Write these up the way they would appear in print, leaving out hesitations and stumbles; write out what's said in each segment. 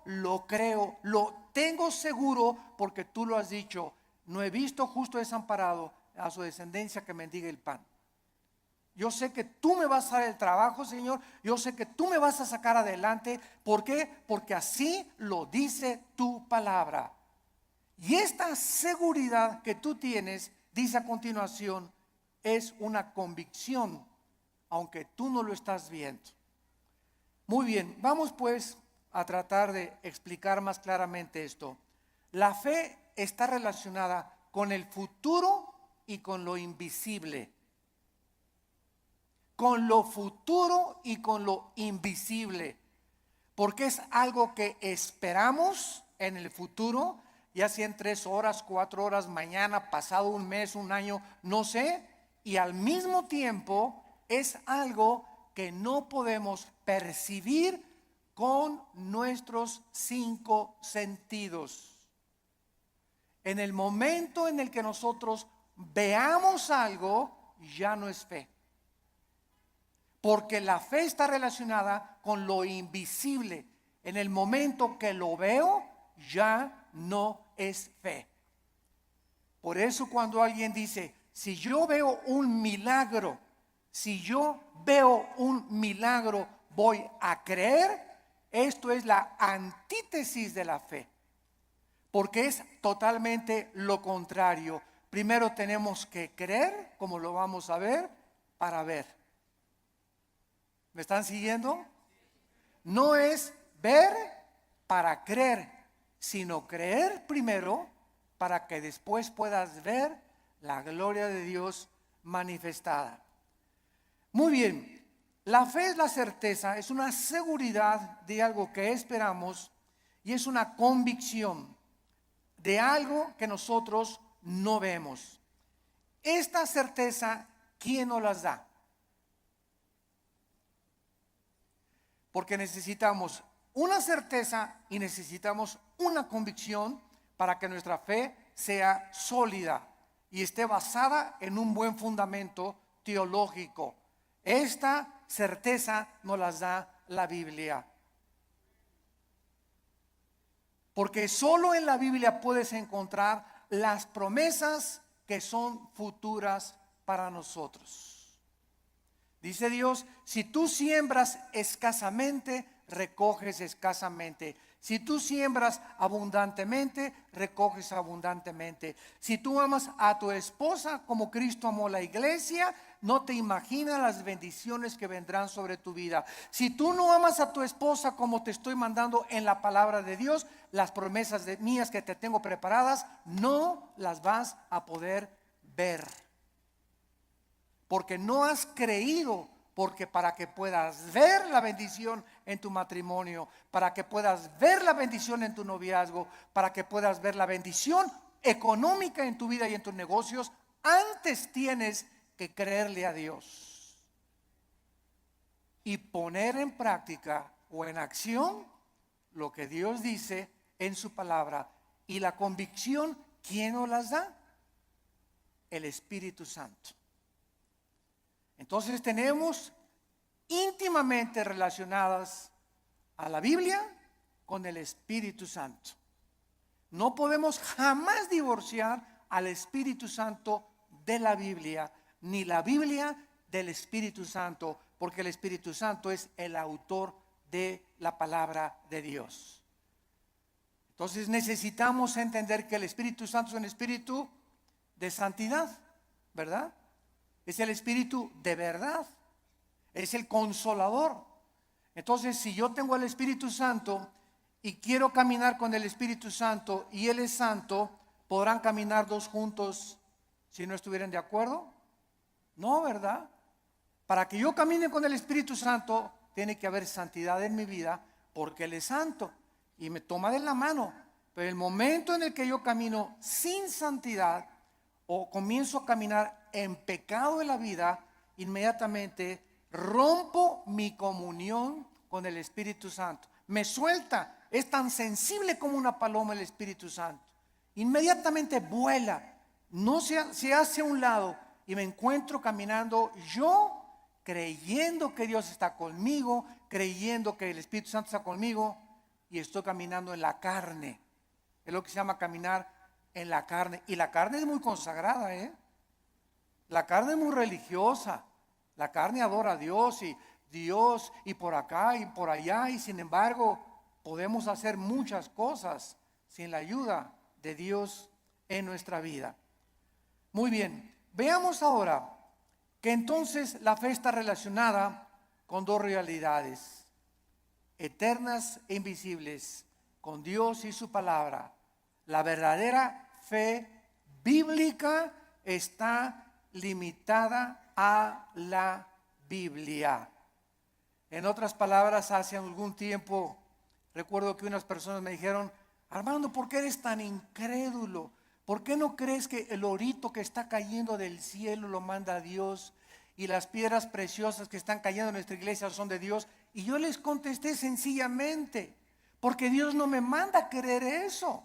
lo creo, lo tengo seguro porque tú lo has dicho. No he visto justo desamparado a su descendencia que mendigue el pan. Yo sé que tú me vas a dar el trabajo, Señor. Yo sé que tú me vas a sacar adelante. ¿Por qué? Porque así lo dice tu palabra. Y esta seguridad que tú tienes, dice a continuación, es una convicción, aunque tú no lo estás viendo. Muy bien, vamos pues a tratar de explicar más claramente esto. La fe está relacionada con el futuro y con lo invisible. Con lo futuro y con lo invisible. Porque es algo que esperamos en el futuro, ya sea en 3 horas, 4 horas, mañana, pasado un mes, un año, no sé. Y al mismo tiempo es algo que no podemos percibir con nuestros 5 sentidos. En el momento en el que nosotros veamos algo, ya no es fe. Porque la fe está relacionada con lo invisible. En el momento que lo veo, ya no es fe. Por eso cuando alguien dice, si yo veo un milagro, voy a creer, esto es la antítesis de la fe. Porque es totalmente lo contrario. Primero tenemos que creer, como lo vamos a ver, para ver. ¿Me están siguiendo? No es ver para creer, sino creer primero para que después puedas ver la gloria de Dios manifestada. Muy bien, la fe es la certeza, es una seguridad de algo que esperamos y es una convicción de algo que nosotros no vemos. Esta certeza, ¿quién nos las da? Porque necesitamos una certeza y necesitamos una convicción para que nuestra fe sea sólida y esté basada en un buen fundamento teológico. Esta certeza nos las da la Biblia. Porque solo en la Biblia puedes encontrar las promesas que son futuras para nosotros. Dice Dios, si tú siembras escasamente, recoges escasamente. Si tú siembras abundantemente, recoges abundantemente. Si tú amas a tu esposa como Cristo amó la iglesia, no te imaginas las bendiciones que vendrán sobre tu vida. Si tú no amas a tu esposa como te estoy mandando en la palabra de Dios, las promesas mías que te tengo preparadas, no las vas a poder ver. Porque no has creído, porque para que puedas ver la bendición en tu matrimonio, para que puedas ver la bendición en tu noviazgo, para que puedas ver la bendición económica en tu vida y en tus negocios, antes tienes que creerle a Dios y poner en práctica o en acción lo que Dios dice en su palabra. Y la convicción, ¿quién nos las da? El Espíritu Santo. Entonces tenemos íntimamente relacionadas a la Biblia con el Espíritu Santo. No podemos jamás divorciar al Espíritu Santo de la Biblia, ni la Biblia del Espíritu Santo, porque el Espíritu Santo es el autor de la palabra de Dios. Entonces necesitamos entender que el Espíritu Santo es un espíritu de santidad, ¿verdad? Es el espíritu de verdad, es el consolador. Entonces, si yo tengo el Espíritu Santo y quiero caminar con el Espíritu Santo y Él es santo, ¿podrán caminar dos juntos si no estuvieran de acuerdo? No, ¿verdad? Para que yo camine con el Espíritu Santo, tiene que haber santidad en mi vida, porque Él es santo y me toma de la mano. Pero el momento en el que yo camino sin santidad o comienzo a caminar en pecado en la vida, inmediatamente rompo mi comunión con el Espíritu Santo. Me suelta, es tan sensible como una paloma el Espíritu Santo. Inmediatamente vuela, no se hace a un lado y me encuentro caminando yo creyendo que Dios está conmigo, creyendo que el Espíritu Santo está conmigo, y estoy caminando en la carne. Es lo que se llama caminar en la carne. Y la carne es muy consagrada, ¿eh? La carne es muy religiosa. La carne adora a Dios y por acá y por allá. Y sin embargo, podemos hacer muchas cosas sin la ayuda de Dios en nuestra vida. Muy bien, veamos ahora que entonces la fe está relacionada con dos realidades eternas e invisibles, con Dios y su palabra. La verdadera fe bíblica está limitada a la Biblia. En otras palabras, hace algún tiempo recuerdo que unas personas me dijeron: Armando, ¿por qué eres tan incrédulo? ¿Por qué no crees que el orito que está cayendo del cielo lo manda Dios y las piedras preciosas que están cayendo en nuestra iglesia son de Dios? Y yo les contesté sencillamente: porque Dios no me manda a creer eso.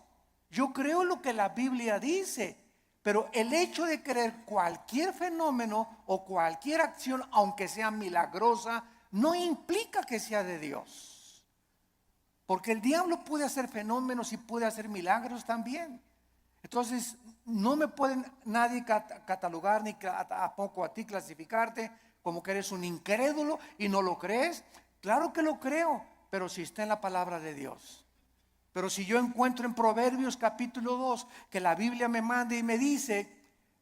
Yo creo lo que la Biblia dice, pero el hecho de creer cualquier fenómeno o cualquier acción, aunque sea milagrosa, no implica que sea de Dios. Porque el diablo puede hacer fenómenos y puede hacer milagros también. Entonces, no me pueden nadie catalogar ni a poco a ti clasificarte como que eres un incrédulo y no lo crees. Claro que lo creo, pero si está en la palabra de Dios. Pero si yo encuentro en Proverbios capítulo 2 que la Biblia me manda y me dice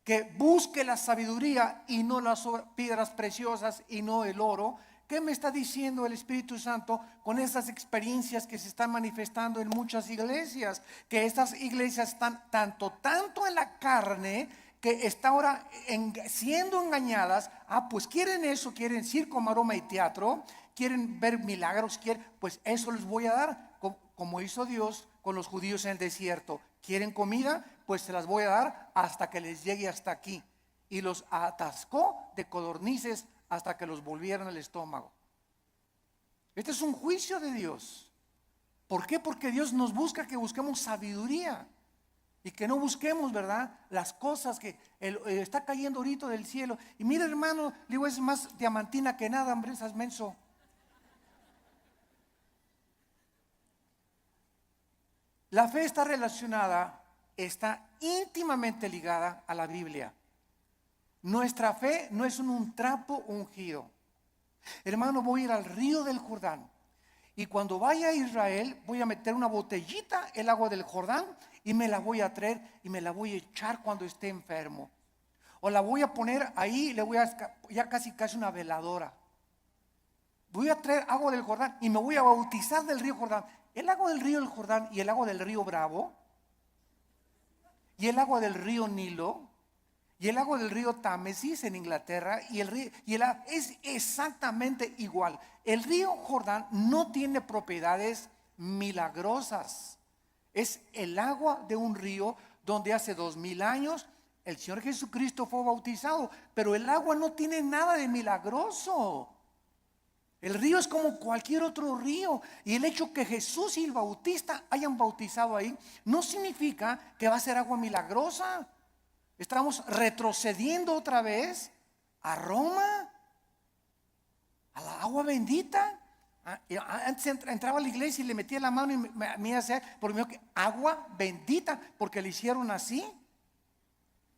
que busque la sabiduría y no las piedras preciosas y no el oro, ¿qué me está diciendo el Espíritu Santo con esas experiencias que se están manifestando en muchas iglesias? Que estas iglesias están tanto en la carne que está ahora siendo engañadas. Pues quieren eso, quieren circo, maroma y teatro, quieren ver milagros, pues eso les voy a dar, como hizo Dios con los judíos en el desierto. ¿Quieren comida? Pues se las voy a dar hasta que les llegue hasta aquí. Y los atascó de codornices hasta que los volvieran al estómago. Este es un juicio de Dios. ¿Por qué? Porque Dios nos busca que busquemos sabiduría y que no busquemos, ¿verdad?, las cosas que está cayendo ahorita del cielo. Y mira, hermano, le digo, es más diamantina que nada, hombre, esas menso. La fe está relacionada, está íntimamente ligada a la Biblia. Nuestra fe no es un trapo ungido. Hermano, voy a ir al río del Jordán y cuando vaya a Israel voy a meter una botellita el agua del Jordán y me la voy a traer y me la voy a echar cuando esté enfermo. O la voy a poner ahí y le voy a ya casi una veladora. Voy a traer agua del Jordán y me voy a bautizar del río Jordán. El agua del río del Jordán y el agua del río Bravo y el agua del río Nilo y el agua del río Támesis en Inglaterra es exactamente igual. El río Jordán no tiene propiedades milagrosas. Es el agua de un río donde hace 2000 años el Señor Jesucristo fue bautizado, pero el agua no tiene nada de milagroso. El río es como cualquier otro río, y el hecho que Jesús y el Bautista hayan bautizado ahí no significa que va a ser agua milagrosa. Estamos retrocediendo otra vez a Roma, a la agua bendita. Antes entraba a la iglesia y le metía la mano y me hacía por mí agua bendita, porque le hicieron así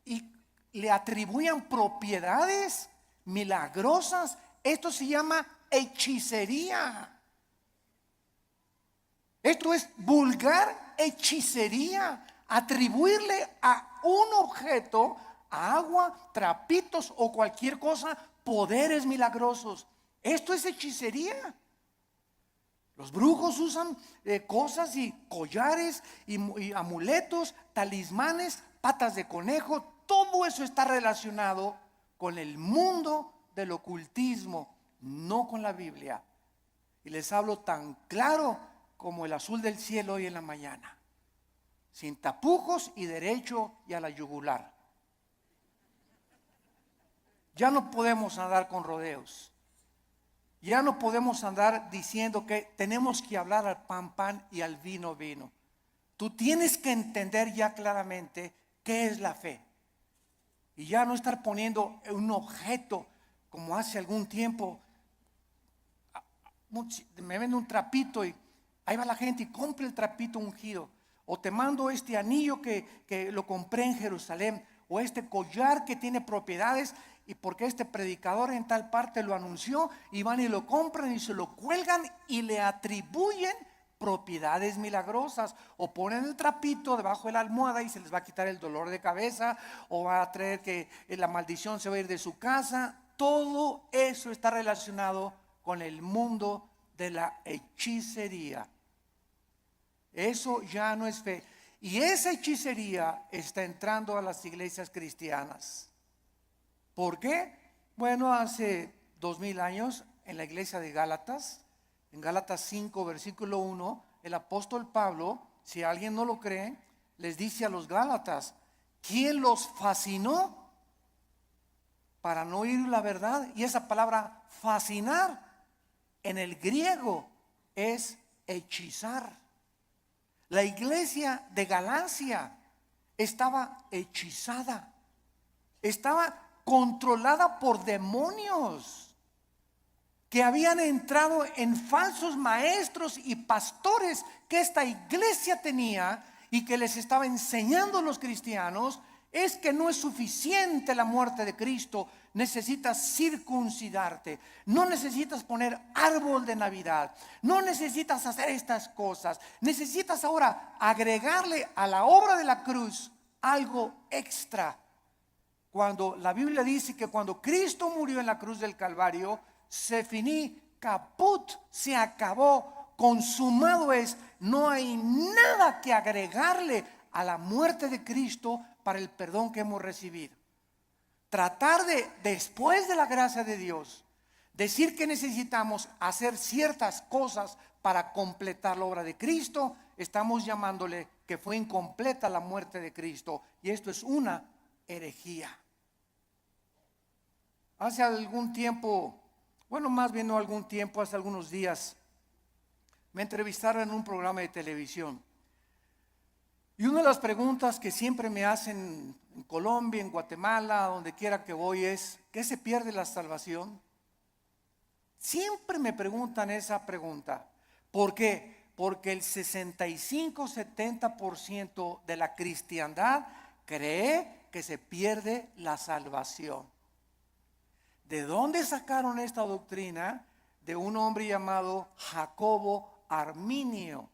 y le atribuían propiedades milagrosas. Esto se llama hechicería. Esto es vulgar hechicería. Atribuirle a un objeto, a agua, trapitos o cualquier cosa, poderes milagrosos. Esto es hechicería. Los brujos usan cosas y collares y amuletos, talismanes, patas de conejo. Todo eso está relacionado con el mundo del ocultismo, no con la Biblia. Y les hablo tan claro como el azul del cielo hoy en la mañana, sin tapujos y derecho y a la yugular. Ya no podemos andar con rodeos. Ya no podemos andar diciendo que tenemos que hablar al pan pan y al vino vino. Tú tienes que entender ya claramente qué es la fe. Y ya no estar poniendo un objeto como hace algún tiempo. Me venden un trapito y Ahí va la gente y compra el trapito ungido. O te mando este anillo que lo compré en Jerusalén. O este collar que tiene propiedades y porque este predicador en tal parte lo anunció, y van y lo compran y se lo cuelgan y le atribuyen propiedades milagrosas, o ponen el trapito debajo de la almohada y se les va a quitar el dolor de cabeza, o va a traer que la maldición se va a ir de su casa. Todo eso está relacionado con el mundo de la hechicería. Eso ya no es fe. Y esa hechicería está entrando a las iglesias cristianas. ¿Por qué? Bueno, hace 2000 años en la iglesia de Gálatas, en Gálatas 5 versículo 1, el apóstol Pablo, si alguien no lo cree, les dice a los Gálatas: ¿quién los fascinó para no oír la verdad? Y esa palabra fascinar en el griego es hechizar. La iglesia de Galacia estaba hechizada, estaba controlada por demonios que habían entrado en falsos maestros y pastores que esta iglesia tenía, y que les estaba enseñando a los cristianos: es que no es suficiente la muerte de Cristo, necesitas circuncidarte, no necesitas poner árbol de Navidad, no necesitas hacer estas cosas, necesitas ahora agregarle a la obra de la cruz algo extra. Cuando la Biblia dice que cuando Cristo murió en la cruz del Calvario, se finí, caput, se acabó, consumado es, no hay nada que agregarle a la muerte de Cristo para el perdón que hemos recibido. Tratar de, después de la gracia de Dios, decir que necesitamos hacer ciertas cosas para completar la obra de Cristo, estamos llamándole que fue incompleta la muerte de Cristo, y esto es una herejía. Hace algún tiempo, bueno, más bien no algún tiempo, hace algunos días, me entrevistaron en un programa de televisión. Y una de las preguntas que siempre me hacen en Colombia, en Guatemala, donde quiera que voy, es: ¿qué se pierde la salvación? Siempre me preguntan esa pregunta. ¿Por qué? Porque el 65-70% de la cristiandad cree que se pierde la salvación. ¿De dónde sacaron esta doctrina? De un hombre llamado Jacobo Arminio,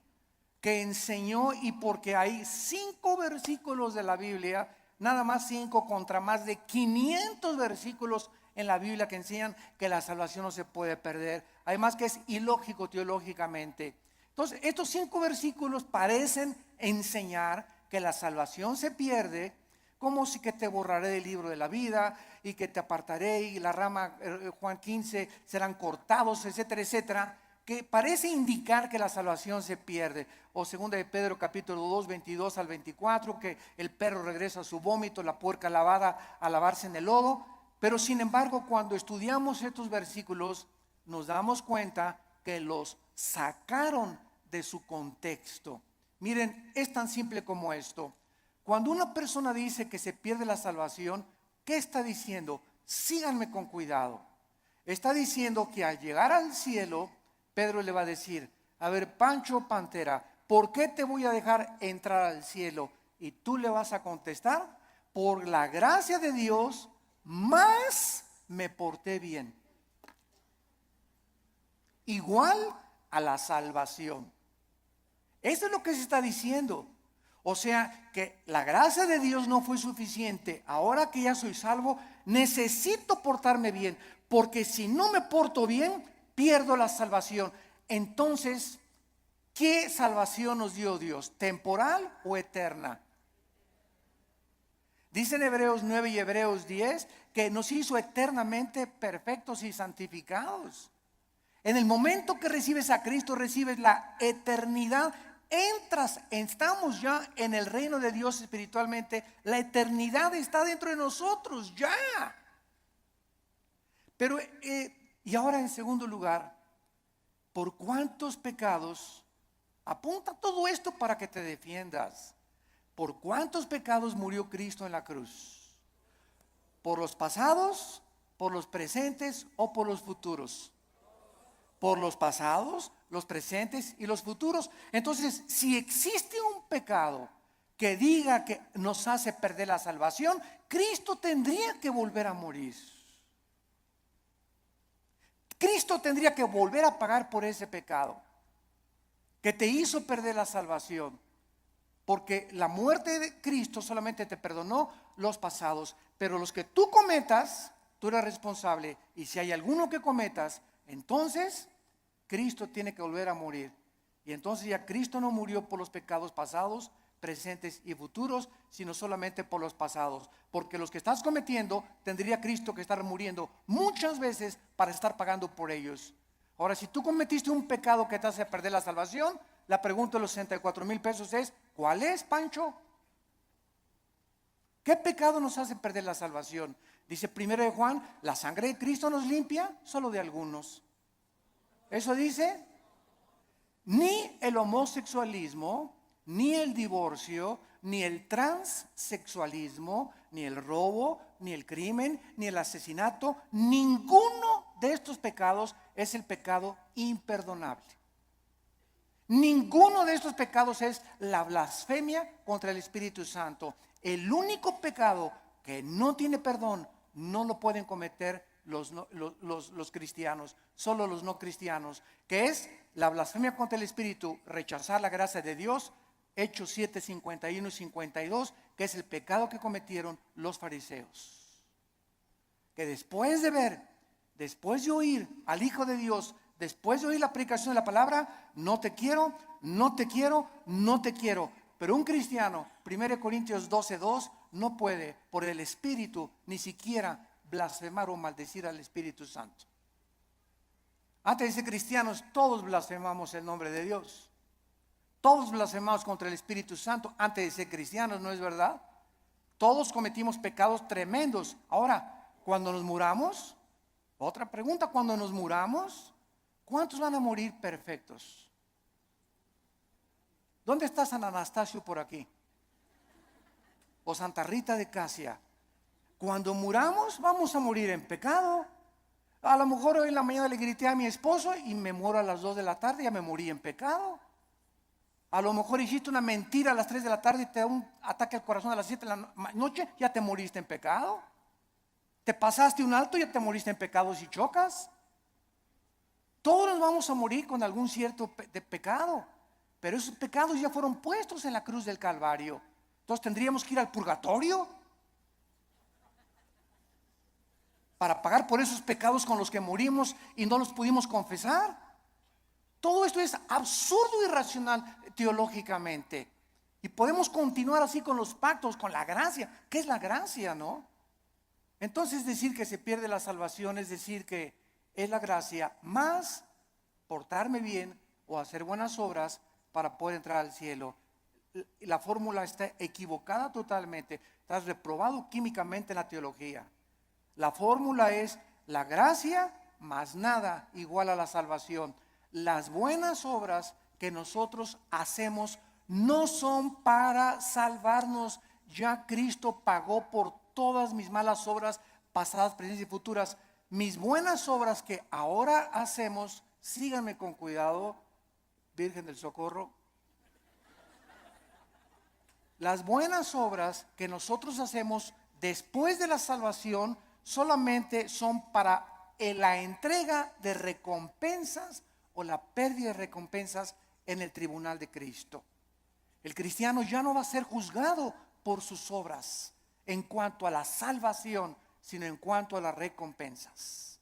que enseñó, y porque hay 5 versículos de la Biblia, nada más 5 contra más de 500 versículos en la Biblia que enseñan que la salvación no se puede perder. Además que es ilógico teológicamente. Entonces, estos 5 versículos parecen enseñar que la salvación se pierde, como si que te borraré del libro de la vida y que te apartaré y la rama, Juan 15, serán cortados, etcétera, etcétera, que parece indicar que la salvación se pierde. O segunda de Pedro capítulo 2, 22 al 24, que el perro regresa a su vómito, la puerca lavada a lavarse en el lodo. Pero sin embargo, cuando estudiamos estos versículos, nos damos cuenta que los sacaron de su contexto. Miren, es tan simple como esto. Cuando una persona dice que se pierde la salvación, ¿qué está diciendo? Síganme con cuidado. Está diciendo que al llegar al cielo, Pedro le va a decir: a ver, Pancho Pantera, ¿por qué te voy a dejar entrar al cielo? Y tú le vas a contestar: por la gracia de Dios, más me porté bien. Igual a la salvación. Eso es lo que se está diciendo. O sea que la gracia de Dios no fue suficiente. Ahora que ya soy salvo, necesito portarme bien, porque si no me porto bien, pierdo la salvación. Entonces, ¿qué salvación nos dio Dios? ¿Temporal o eterna? Dicen Hebreos 9 y Hebreos 10 que nos hizo eternamente perfectos y santificados. En el momento que recibes a Cristo, recibes la eternidad. Estamos ya en el reino de Dios espiritualmente. La eternidad está dentro de nosotros ya. Pero, y ahora en segundo lugar, ¿por cuántos pecados? Apunta todo esto para que te defiendas. ¿Por cuántos pecados murió Cristo en la cruz? ¿Por los pasados, por los presentes o por los futuros? Por los pasados, los presentes y los futuros. Entonces, si existe un pecado que diga que nos hace perder la salvación, Cristo tendría que volver a morir. Cristo tendría que volver a pagar por ese pecado que te hizo perder la salvación. Porque la muerte de Cristo solamente te perdonó los pasados, pero los que tú cometas, tú eres responsable. Y si hay alguno que cometas, entonces Cristo tiene que volver a morir. Y entonces ya Cristo no murió por los pecados pasados, presentes y futuros, sino solamente por los pasados. Porque los que estás cometiendo, tendría Cristo que estar muriendo muchas veces para estar pagando por ellos. Ahora, si tú cometiste un pecado que te hace perder la salvación, la pregunta de los 64,000 pesos es: ¿cuál es, Pancho? ¿Qué pecado nos hace perder la salvación? Dice 1 de Juan: la sangre de Cristo nos limpia solo de algunos. Eso dice. Ni el homosexualismo, ni el divorcio, ni el transexualismo, ni el robo, ni el crimen, ni el asesinato, ninguno de estos pecados es el pecado imperdonable. Ninguno de estos pecados es la blasfemia contra el Espíritu Santo. El único pecado que no tiene perdón no lo pueden cometer los cristianos, solo los no cristianos, que es la blasfemia contra el Espíritu, rechazar la gracia de Dios. Hechos 7, 51 y 52, que es el pecado que cometieron los fariseos. Que después de oír al Hijo de Dios, después de oír la predicación de la palabra, no te quiero, no te quiero, no te quiero. Pero un cristiano, 1 Corintios 12:2, no puede por el Espíritu ni siquiera blasfemar o maldecir al Espíritu Santo. Antes de ser cristianos, todos blasfemamos el nombre de Dios. Todos blasfemamos contra el Espíritu Santo antes de ser cristianos, ¿no es verdad? Todos cometimos pecados tremendos. Ahora, cuando nos muramos, otra pregunta: cuando nos muramos, ¿cuántos van a morir perfectos? ¿Dónde está San Anastasio por aquí? O Santa Rita de Casia. Cuando muramos, vamos a morir en pecado. A lo mejor hoy en la mañana le grité a mi esposo y me muero a las 2 de la tarde, ya me morí en pecado. A lo mejor hiciste una mentira a las 3 de la tarde y te da un ataque al corazón a las 7 de la noche, ya te moriste en pecado. Te pasaste un alto, ya te moriste en pecado si chocas. Todos nos vamos a morir con algún cierto de pecado, pero esos pecados ya fueron puestos en la cruz del Calvario. Entonces tendríamos que ir al purgatorio para pagar por esos pecados con los que morimos y no los pudimos confesar. Todo esto es absurdo y irracional teológicamente. Y podemos continuar así con los pactos, con la gracia. ¿Qué es la gracia, no? Entonces decir que se pierde la salvación es decir que es la gracia más portarme bien o hacer buenas obras para poder entrar al cielo. La fórmula está equivocada totalmente. Estás reprobado químicamente en la teología. La fórmula es la gracia más nada igual a la salvación. Las buenas obras que nosotros hacemos no son para salvarnos. Ya Cristo pagó por todas mis malas obras pasadas, presentes y futuras. Mis buenas obras que ahora hacemos, síganme con cuidado, Virgen del Socorro. Las buenas obras que nosotros hacemos después de la salvación solamente son para la entrega de recompensas o la pérdida de recompensas en el tribunal de Cristo. El cristiano ya no va a ser juzgado por sus obras en cuanto a la salvación, sino en cuanto a las recompensas.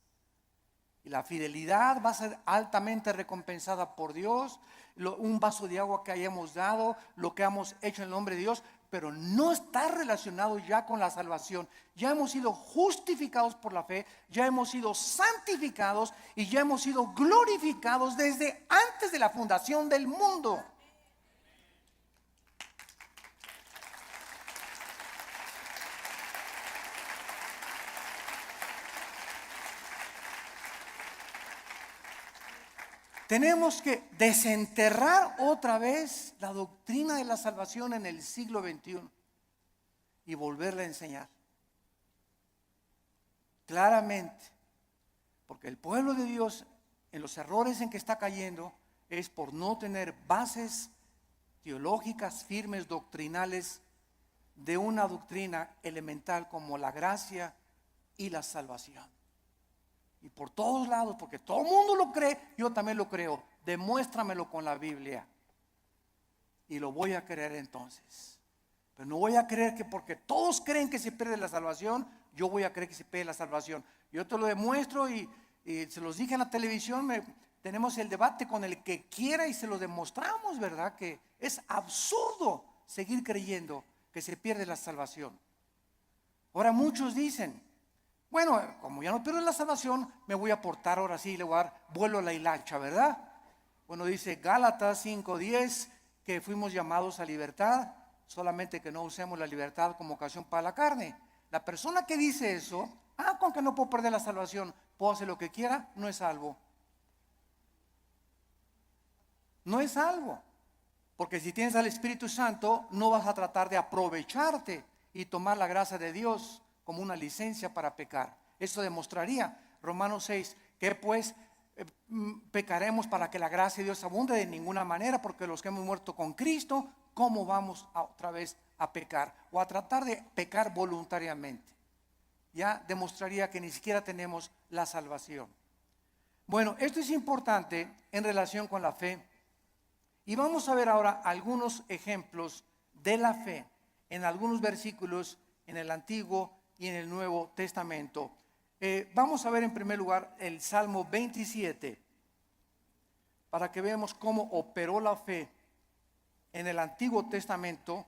Y la fidelidad va a ser altamente recompensada por Dios. Un vaso de agua que hayamos dado, lo que hemos hecho en el nombre de Dios, pero no está relacionado ya con la salvación. Ya hemos sido justificados por la fe, ya hemos sido santificados y ya hemos sido glorificados desde antes de la fundación del mundo. Tenemos que desenterrar otra vez la doctrina de la salvación en el siglo XXI y volverla a enseñar claramente, porque el pueblo de Dios, en los errores en que está cayendo, es por no tener bases teológicas firmes, doctrinales, de una doctrina elemental como la gracia y la salvación. Y por todos lados, porque todo el mundo lo cree, yo también lo creo. Demuéstramelo con la Biblia. Y lo voy a creer entonces. Pero no voy a creer que porque todos creen que se pierde la salvación, yo voy a creer que se pierde la salvación. Yo te lo demuestro y se los dije en la televisión, tenemos el debate con el que quiera y se lo demostramos, ¿verdad? Que es absurdo seguir creyendo que se pierde la salvación. Ahora muchos dicen, bueno, como ya no pierdo la salvación, me voy a portar ahora sí, le voy a dar vuelo a la hilacha, ¿verdad? Bueno, dice Gálatas 5:10 que fuimos llamados a libertad, solamente que no usemos la libertad como ocasión para la carne. La persona que dice eso, con que no puedo perder la salvación, puedo hacer lo que quiera, no es salvo. No es salvo. Porque si tienes al Espíritu Santo, no vas a tratar de aprovecharte y tomar la gracia de Dios como una licencia para pecar. Eso demostraría Romanos 6, que pues pecaremos para que la gracia de Dios abunde. De ninguna manera, porque los que hemos muerto con Cristo, ¿cómo vamos otra vez a pecar? O a tratar de pecar voluntariamente. Ya demostraría que ni siquiera tenemos la salvación. Bueno, esto es importante en relación con la fe. Y vamos a ver ahora algunos ejemplos de la fe en algunos versículos en el Antiguo y en el Nuevo Testamento. Vamos a ver en primer lugar el Salmo 27 para que veamos cómo operó la fe en el Antiguo Testamento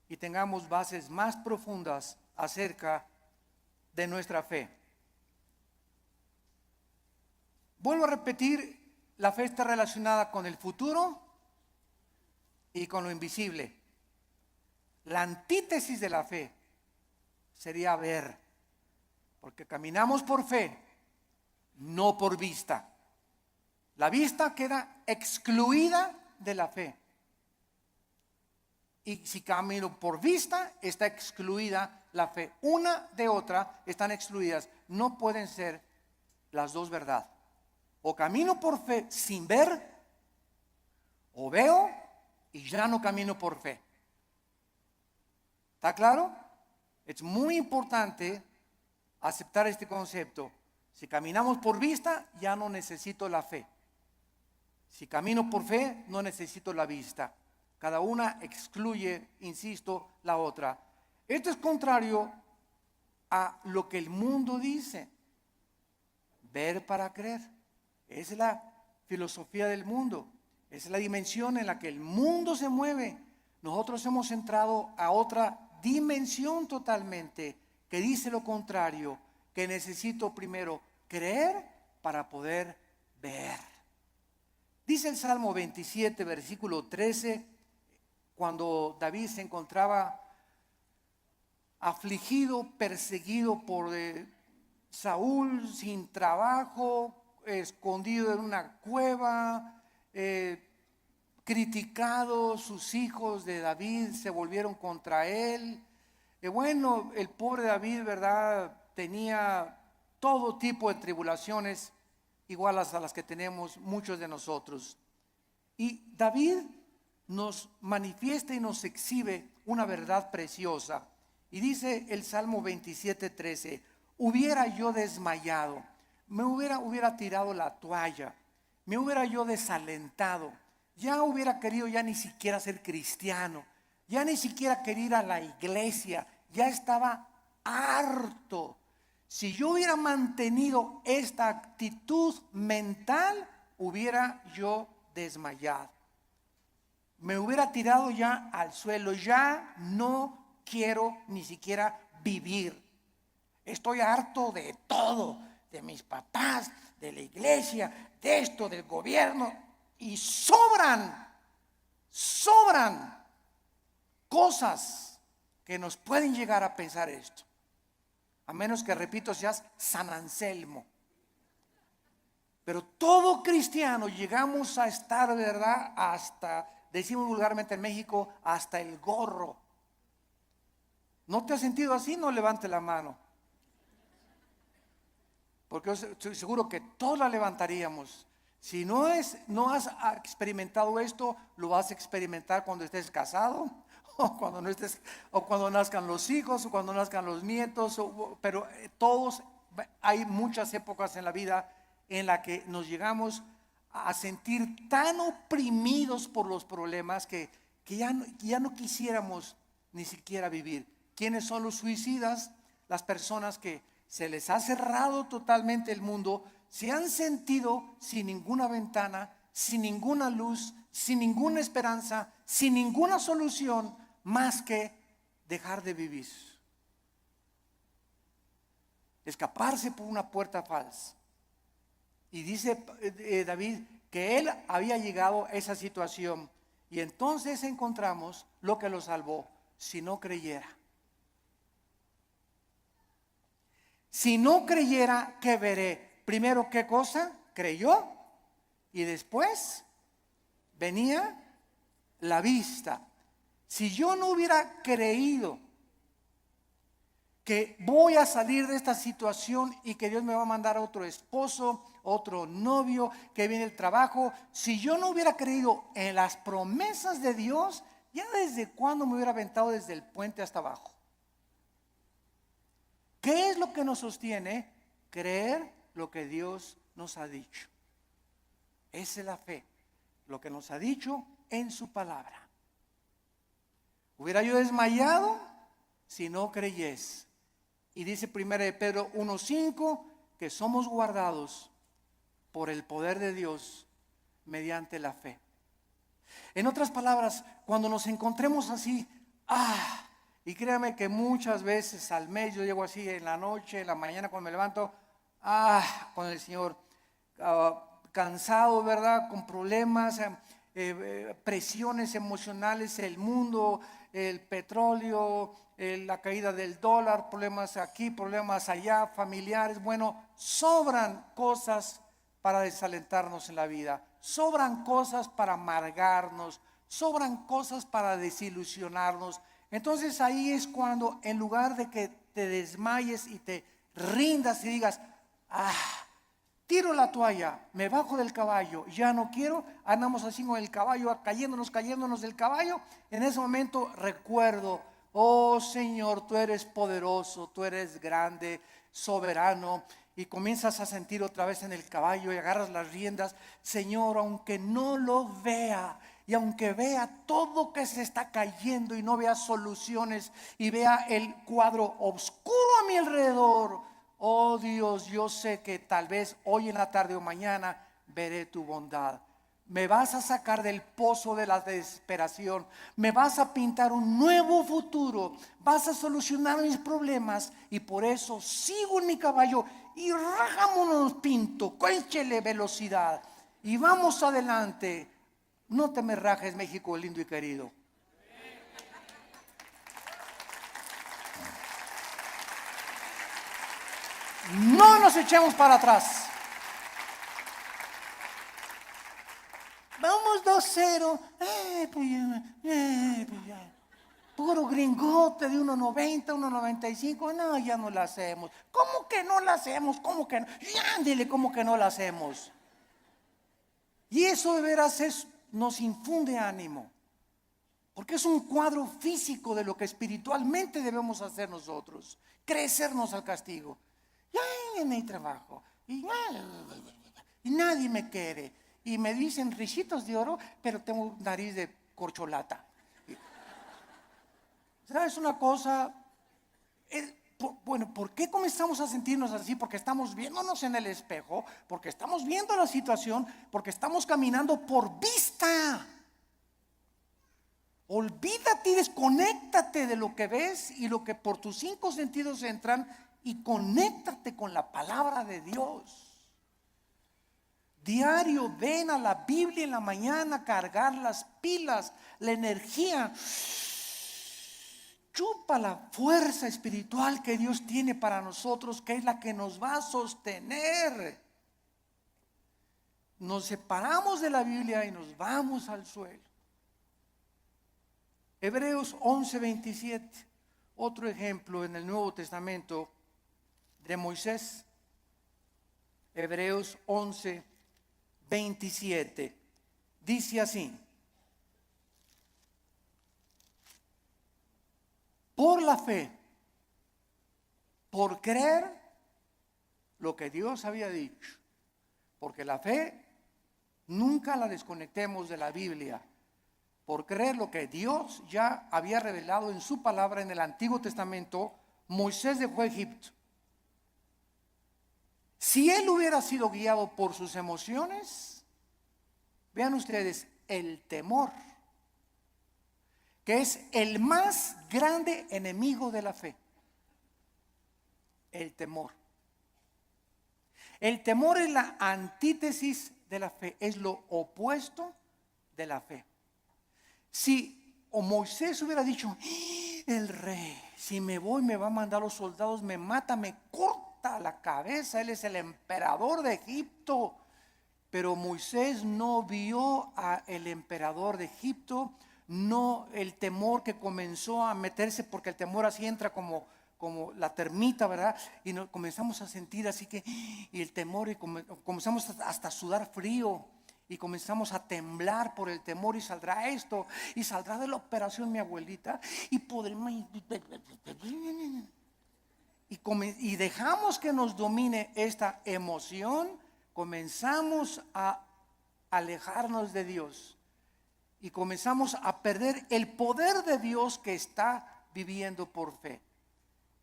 y tengamos bases más profundas acerca de nuestra fe. Vuelvo a repetir, la fe está relacionada con el futuro y con lo invisible. La antítesis de la fe sería ver, porque caminamos por fe, no por vista. La vista queda excluida de la fe. Y si camino por vista, está excluida la fe. Una de otra están excluidas. No pueden ser las dos verdad. O camino por fe sin ver, o veo y ya no camino por fe. ¿Está claro? Es muy importante aceptar este concepto. Si caminamos por vista, ya no necesito la fe. Si camino por fe, no necesito la vista. Cada una excluye, insisto, la otra. Esto es contrario a lo que el mundo dice. Ver para creer. Esa es la filosofía del mundo. Esa es la dimensión en la que el mundo se mueve. Nosotros hemos entrado a otra dimensión totalmente que dice lo contrario, que necesito primero creer para poder ver. Dice el Salmo 27, versículo 13, cuando David se encontraba afligido, perseguido por Saúl, sin trabajo, escondido en una cueva, criticado, sus hijos de David se volvieron contra él. Bueno, el pobre David, ¿verdad?, tenía todo tipo de tribulaciones iguales a las que tenemos muchos de nosotros. Y David nos manifiesta y nos exhibe una verdad preciosa. Y dice el Salmo 27:13, hubiera yo desmayado, me hubiera tirado la toalla, me hubiera yo desalentado, ya hubiera querido ya ni siquiera ser cristiano, ya ni siquiera quería ir a la iglesia, ya estaba harto. Si yo hubiera mantenido esta actitud mental, hubiera yo desmayado. Me hubiera tirado ya al suelo, ya no quiero ni siquiera vivir. Estoy harto de todo, de mis papás, de la iglesia, de esto, del gobierno. Y sobran cosas que nos pueden llegar a pensar esto. A menos que, repito, seas San Anselmo. Pero todo cristiano llegamos a estar, ¿verdad?, hasta, decimos vulgarmente en México, hasta el gorro. ¿No te has sentido así? No levante la mano. Porque yo estoy seguro que todos la levantaríamos. Si no has experimentado esto, lo vas a experimentar cuando estés casado, o cuando no estés, o cuando nazcan los hijos, o cuando nazcan los nietos, pero todos, hay muchas épocas en la vida en la que nos llegamos a sentir tan oprimidos por los problemas que ya no quisiéramos ni siquiera vivir. ¿Quiénes son los suicidas? Las personas que se les ha cerrado totalmente el mundo, se han sentido sin ninguna ventana, sin ninguna luz, sin ninguna esperanza, sin ninguna solución más que dejar de vivir. Escaparse por una puerta falsa. Y dice David que él había llegado a esa situación y entonces encontramos lo que lo salvó: si no creyera. Si no creyera, ¿qué veré? Primero, ¿qué cosa? Creyó y después venía la vista. Si yo no hubiera creído que voy a salir de esta situación y que Dios me va a mandar a otro esposo, otro novio, que viene el trabajo, si yo no hubiera creído en las promesas de Dios, ya desde cuándo me hubiera aventado desde el puente hasta abajo. ¿Qué es lo que nos sostiene? Creer lo que Dios nos ha dicho. Esa es la fe, lo que nos ha dicho en su palabra. Hubiera yo desmayado si no creyes. Y dice 1 Pedro 1:5 que somos guardados por el poder de Dios mediante la fe. En otras palabras, cuando nos encontremos así, y créame que muchas veces al mes yo llego así en la noche, en la mañana cuando me levanto, con el Señor, cansado, ¿verdad? Con problemas, presiones emocionales, el mundo, el petróleo, la caída del dólar, problemas aquí, problemas allá, familiares. Bueno, sobran cosas para desalentarnos en la vida, sobran cosas para amargarnos, sobran cosas para desilusionarnos. Entonces ahí es cuando, en lugar de que te desmayes y te rindas y digas, tiro la toalla, me bajo del caballo, ya no quiero, andamos así con el caballo, cayéndonos del caballo. En ese momento recuerdo, oh Señor, tú eres poderoso, tú eres grande, soberano, y comienzas a sentir otra vez en el caballo y agarras las riendas. Señor, aunque no lo vea, y aunque vea todo que se está cayendo y no vea soluciones y vea el cuadro oscuro a mi alrededor, oh Dios, yo sé que tal vez hoy en la tarde o mañana veré tu bondad. Me vas a sacar del pozo de la desesperación, me vas a pintar un nuevo futuro, vas a solucionar mis problemas, y por eso sigo en mi caballo y rajámonos pinto, échele velocidad y vamos adelante. No te me rajes, México lindo y querido. No nos echemos para atrás. Vamos 2-0. Puro gringote de 1.90, 1.95. No, ya no la hacemos. ¿Cómo que no la hacemos? ¿Cómo que no? Ándele, ¿cómo que no la hacemos? Y eso de veras nos infunde ánimo, porque es un cuadro físico de lo que espiritualmente debemos hacer nosotros: crecernos al castigo. Ya en el trabajo y nadie me quiere y me dicen risitos de oro, pero tengo nariz de corcholata. ¿Sabes una cosa? Bueno, ¿por qué comenzamos a sentirnos así? Porque estamos viéndonos en el espejo, porque estamos viendo la situación, porque estamos caminando por vista. Olvídate y desconéctate de lo que ves y lo que por tus 5 sentidos entran, y conéctate con la palabra de Dios. Diario ven a la Biblia en la mañana, cargar las pilas, la energía. Chupa la fuerza espiritual que Dios tiene para nosotros, que es la que nos va a sostener. Nos separamos de la Biblia y nos vamos al suelo. Hebreos 11:27, otro ejemplo en el Nuevo Testamento de Moisés. Hebreos 11:27. 27. Dice así: por la fe, por creer lo que Dios había dicho, porque la fe nunca la desconectemos de la Biblia, por creer lo que Dios ya había revelado en su palabra en el Antiguo Testamento. Moisés dejó Egipto. Si él hubiera sido guiado por sus emociones, vean ustedes, el temor, que es el más grande enemigo de la fe. El temor. El temor es la antítesis de la fe, es lo opuesto de la fe. Si Moisés hubiera dicho: el rey, si me voy me va a mandar los soldados, me mata, me corta la cabeza, él es el emperador de Egipto. Pero Moisés no vio al emperador de Egipto, no el temor que comenzó a meterse, porque el temor así entra como la termita, ¿verdad? Y comenzamos a sentir así que, y el temor, y comenzamos hasta a sudar frío, y comenzamos a temblar por el temor, y saldrá esto, y saldrá de la operación mi abuelita, y podremos, y dejamos que nos domine esta emoción, comenzamos a alejarnos de Dios, y comenzamos a perder el poder de Dios que está viviendo por fe.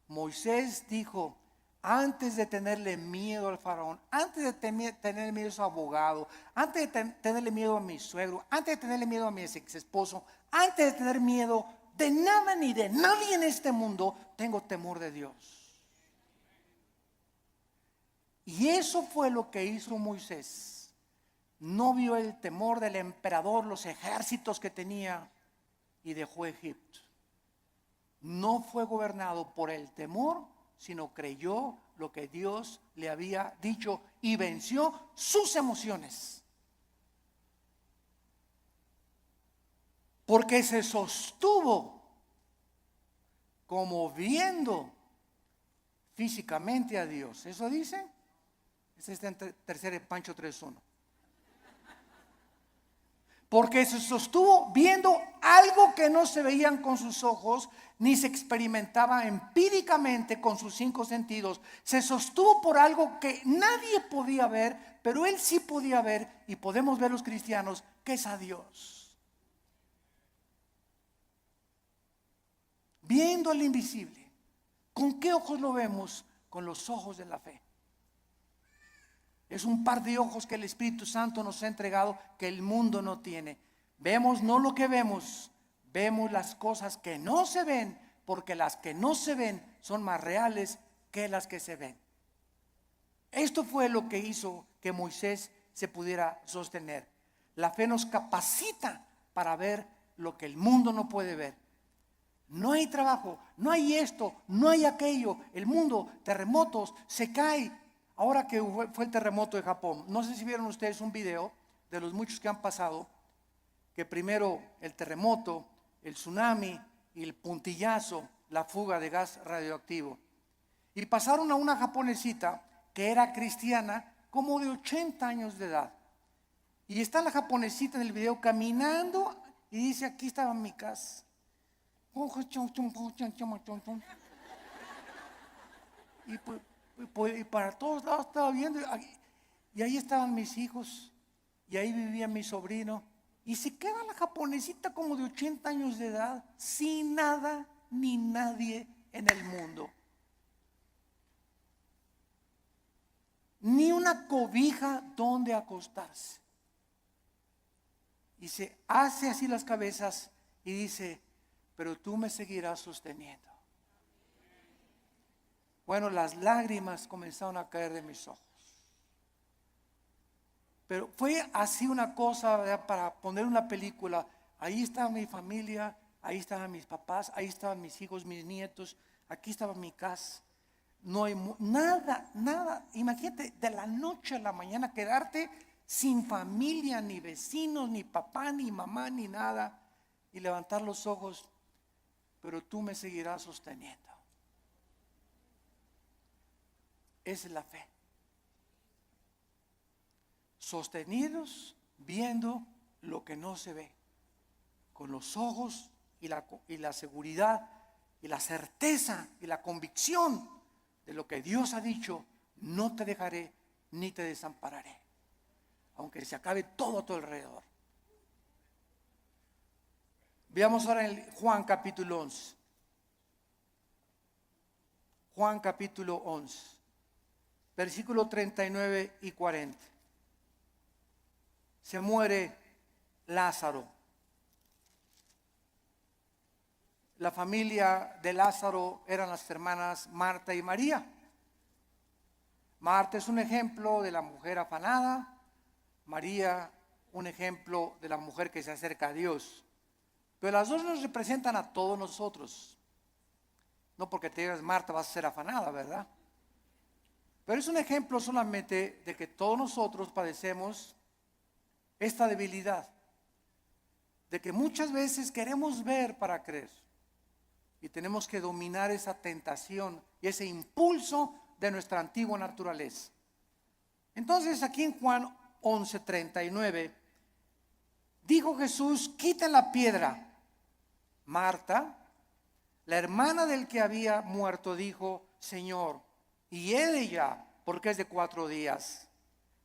Moisés dijo: antes de tenerle miedo al faraón, antes de tenerle miedo a su abogado, antes de tenerle miedo a mi suegro, antes de tenerle miedo a mi ex esposo, antes de tener miedo de nada ni de nadie en este mundo, tengo temor de Dios. Y eso fue lo que hizo Moisés. No vio el temor del emperador, los ejércitos que tenía, y dejó Egipto. No fue gobernado por el temor, sino creyó lo que Dios le había dicho y venció sus emociones. Porque se sostuvo como viendo físicamente a Dios. ¿Eso dice? Ese está en tercera Pancho 3:1. Porque se sostuvo viendo algo que no se veían con sus ojos, ni se experimentaba empíricamente con sus 5 sentidos. Se sostuvo por algo que nadie podía ver, pero él sí podía ver, y podemos ver los cristianos, que es a Dios. Viendo al invisible. ¿Con qué ojos lo vemos? Con los ojos de la fe. Es un par de ojos que el Espíritu Santo nos ha entregado, que el mundo no tiene. Vemos no lo que vemos, vemos las cosas que no se ven, porque las que no se ven son más reales que las que se ven. Esto fue lo que hizo que Moisés se pudiera sostener. La fe nos capacita para ver lo que el mundo no puede ver. No hay trabajo, no hay esto, no hay aquello. El mundo, terremotos, se cae. Ahora que fue el terremoto de Japón, no sé si vieron ustedes un video de los muchos que han pasado, que primero el terremoto, el tsunami y el puntillazo, la fuga de gas radioactivo. Y pasaron a una japonesita que era cristiana, como de 80 años de edad. Y está la japonesita en el video caminando y dice: aquí estaba mi casa. Y para todos lados estaba viendo, y ahí estaban mis hijos, y ahí vivía mi sobrino, y se queda la japonesita como de 80 años de edad, sin nada ni nadie en el mundo, ni una cobija donde acostarse, y se hace así las cabezas y dice: pero tú me seguirás sosteniendo. Bueno, las lágrimas comenzaron a caer de mis ojos. Pero fue así una cosa, ¿verdad? Para poner una película. Ahí estaba mi familia, ahí estaban mis papás, ahí estaban mis hijos, mis nietos, aquí estaba mi casa. No hay nada. Imagínate, de la noche a la mañana quedarte sin familia, ni vecinos, ni papá, ni mamá, ni nada, y levantar los ojos: pero tú me seguirás sosteniendo. Esa es la fe. sostenidos viendo lo que no se ve, con los ojos y la seguridad y la certeza y la convicción de lo que Dios ha dicho: no te dejaré ni te desampararé, aunque se acabe todo a tu alrededor. Veamos ahora en Juan capítulo 11. Juan capítulo 11, versículo 39 y 40. Se muere Lázaro. La familia de Lázaro eran las hermanas Marta y María. Marta es un ejemplo de la mujer afanada, María un ejemplo de la mujer que se acerca a Dios. Pero las dos nos representan a todos nosotros. No porque te digas Marta vas a ser afanada, ¿verdad? Pero es un ejemplo solamente de que todos nosotros padecemos esta debilidad, de que muchas veces queremos ver para creer, y tenemos que dominar esa tentación y ese impulso de nuestra antigua naturaleza. Entonces aquí en Juan 11:39 dijo Jesús: quiten la piedra. Marta, la hermana del que había muerto, dijo: Señor, y ella, porque es de 4 días.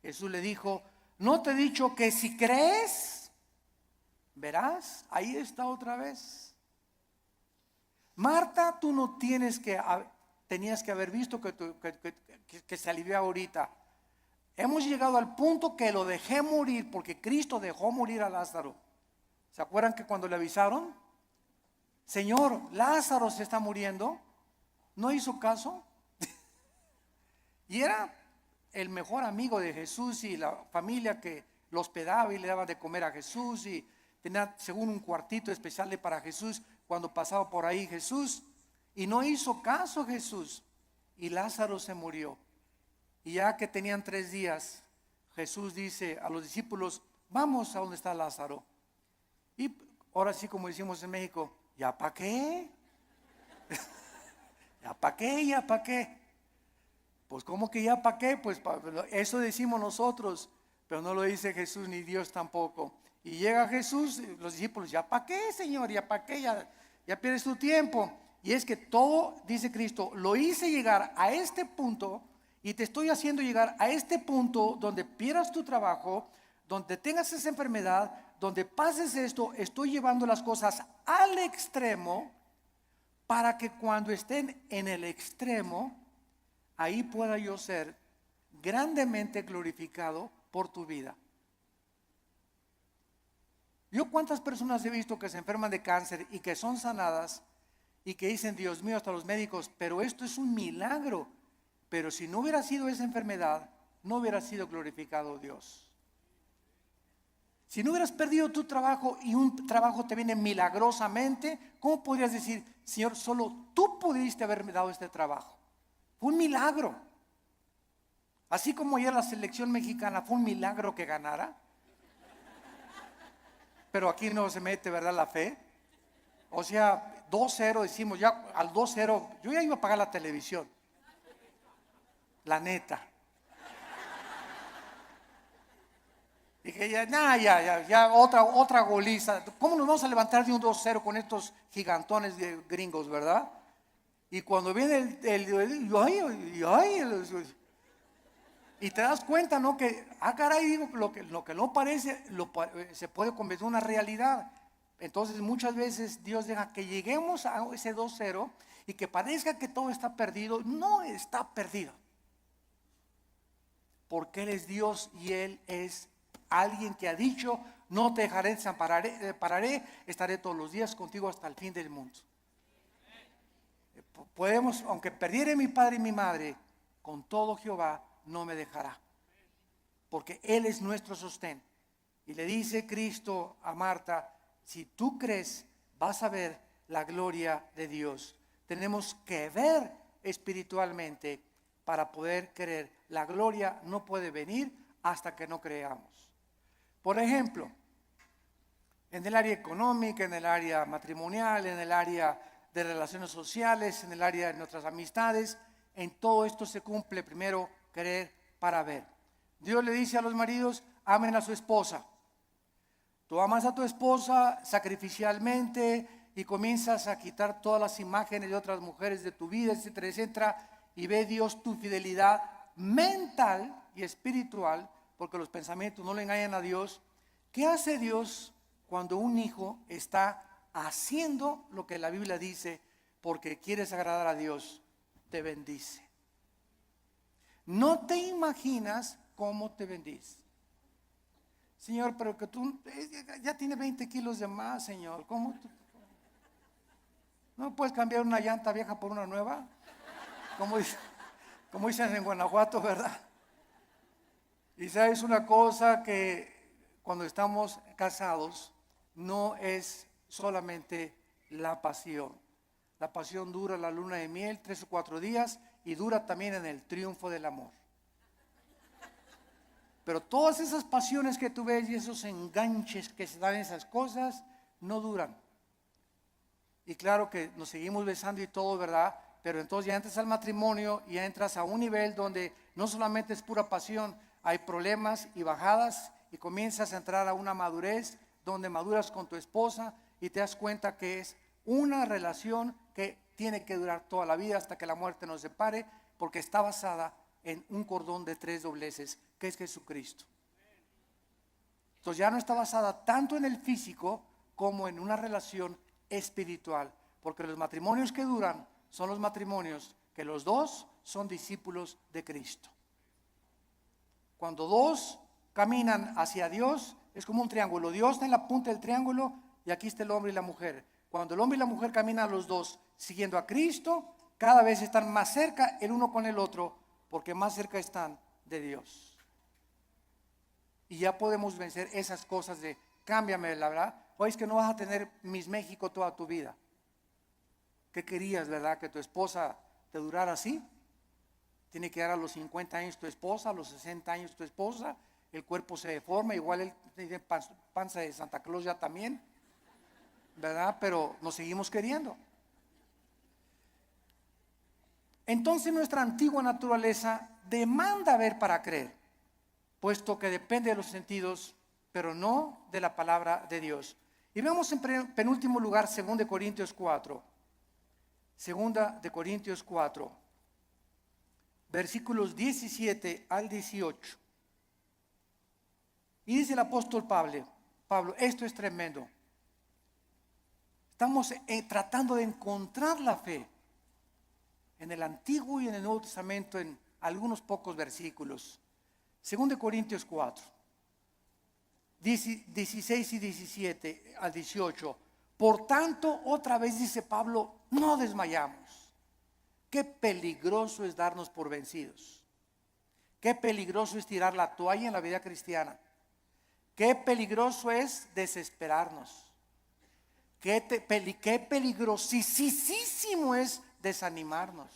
Jesús le dijo: ¿no te he dicho que si crees, verás? Ahí está otra vez. Marta, tú no tenías que haber visto que se alivió ahorita. Hemos llegado al punto que lo dejé morir, porque Cristo dejó morir a Lázaro. ¿Se acuerdan que cuando le avisaron? Señor, Lázaro se está muriendo. No hizo caso. Y era el mejor amigo de Jesús y la familia que lo hospedaba y le daba de comer a Jesús, y tenía según un cuartito especial para Jesús cuando pasaba por ahí Jesús. Y no hizo caso Jesús, y Lázaro se murió. Y ya que tenían 3 días, Jesús dice a los discípulos: vamos a donde está Lázaro. Y ahora sí, como decimos en México, ¿ya para qué? ¿Ya para qué? ¿Ya para qué? Pues ¿cómo que ya para qué? Pues eso decimos nosotros, pero no lo dice Jesús ni Dios tampoco. Y llega Jesús, los discípulos: ¿ya para qué, Señor? ¿Ya para qué? Ya pierdes tu tiempo. Y es que todo, dice Cristo, lo hice llegar a este punto, y te estoy haciendo llegar a este punto donde pierdas tu trabajo, donde tengas esa enfermedad, donde pases esto. Estoy llevando las cosas al extremo para que cuando estén en el extremo, ahí pueda yo ser grandemente glorificado por tu vida. Yo cuántas personas he visto que se enferman de cáncer y que son sanadas y que dicen: Dios mío, hasta los médicos, pero esto es un milagro. Pero si no hubiera sido esa enfermedad, no hubiera sido glorificado Dios. Si no hubieras perdido tu trabajo y un trabajo te viene milagrosamente, ¿cómo podrías decir: Señor, solo tú pudiste haberme dado este trabajo? Fue un milagro. Así como ayer la selección mexicana fue un milagro que ganara. Pero aquí no se mete, ¿verdad?, la fe. O sea, 2-0 decimos, ya al 2-0, yo ya iba a pagar la televisión. La neta. Dije, ya, otra goliza. ¿Cómo nos vamos a levantar de un 2-0 con estos gigantones de gringos, verdad? Y cuando viene y te das cuenta, ¿no? Que, caray, digo, lo que no parece, se puede convertir en una realidad. Entonces muchas veces Dios deja que lleguemos a ese 2-0 y que parezca que todo está perdido. No está perdido, porque Él es Dios y Él es alguien que ha dicho: no te dejaré, desampararé, estaré todos los días contigo hasta el fin del mundo. Podemos, aunque perdiere mi padre y mi madre, con todo Jehová no me dejará, porque Él es nuestro sostén. Y le dice Cristo a Marta: si tú crees, vas a ver la gloria de Dios. Tenemos que ver espiritualmente para poder creer. La gloria no puede venir hasta que no creamos. Por ejemplo, en el área económica, en el área matrimonial, en el área de relaciones sociales, en el área de nuestras amistades, en todo esto se cumple primero creer para ver. Dios le dice a los maridos: amen a su esposa. Tú amas a tu esposa sacrificialmente y comienzas a quitar todas las imágenes de otras mujeres de tu vida, etcétera, etcétera, y ve Dios tu fidelidad mental y espiritual, porque los pensamientos no le engañan a Dios. ¿Qué hace Dios cuando un hijo está haciendo lo que la Biblia dice porque quieres agradar a Dios? Te bendice. No te imaginas cómo te bendice. Señor, pero que tú ya tiene 20 kilos de más, Señor. ¿Cómo tú? ¿No puedes cambiar una llanta vieja por una nueva? Como dicen en Guanajuato, ¿verdad? Y sabes una cosa, que cuando estamos casados no es solamente la pasión. La pasión dura la luna de miel 3 o 4 días y dura también en el triunfo del amor. Pero todas esas pasiones que tú ves y esos enganches que se dan en esas cosas no duran. Y claro que nos seguimos besando y todo, ¿verdad? Pero entonces ya entras al matrimonio y ya entras a un nivel donde no solamente es pura pasión, hay problemas y bajadas, y comienzas a entrar a una madurez donde maduras con tu esposa y te das cuenta que es una relación que tiene que durar toda la vida hasta que la muerte nos separe, porque está basada en un cordón de 3 dobleces, que es Jesucristo. Entonces ya no está basada tanto en el físico como en una relación espiritual, porque los matrimonios que duran son los matrimonios que los dos son discípulos de Cristo. Cuando dos caminan hacia Dios, es como un triángulo. Dios está en la punta del triángulo y aquí está el hombre y la mujer. Cuando el hombre y la mujer caminan los dos siguiendo a Cristo, cada vez están más cerca el uno con el otro, porque más cerca están de Dios. Y ya podemos vencer esas cosas de cámbiame, la verdad. O es que no vas a tener Miss México toda tu vida. ¿Qué querías, verdad? Que tu esposa te durara así. Tiene que dar a los 50 años tu esposa, a los 60 años tu esposa. El cuerpo se deforma, igual él tiene panza de Santa Claus ya también, ¿verdad? Pero nos seguimos queriendo. Entonces nuestra antigua naturaleza demanda ver para creer, puesto que depende de los sentidos, pero no de la palabra de Dios. Y vemos en penúltimo lugar 2 Corintios 4. 2 Corintios 4, versículos 17 al 18. Y dice el apóstol Pablo, esto es tremendo. Estamos tratando de encontrar la fe en el Antiguo y en el Nuevo Testamento en algunos pocos versículos. 2 Corintios 4, 16 y 17 al 18. Por tanto, otra vez dice Pablo, no desmayamos. Qué peligroso es darnos por vencidos. Qué peligroso es tirar la toalla en la vida cristiana. Qué peligroso es desesperarnos. Qué peligrosísimo es desanimarnos.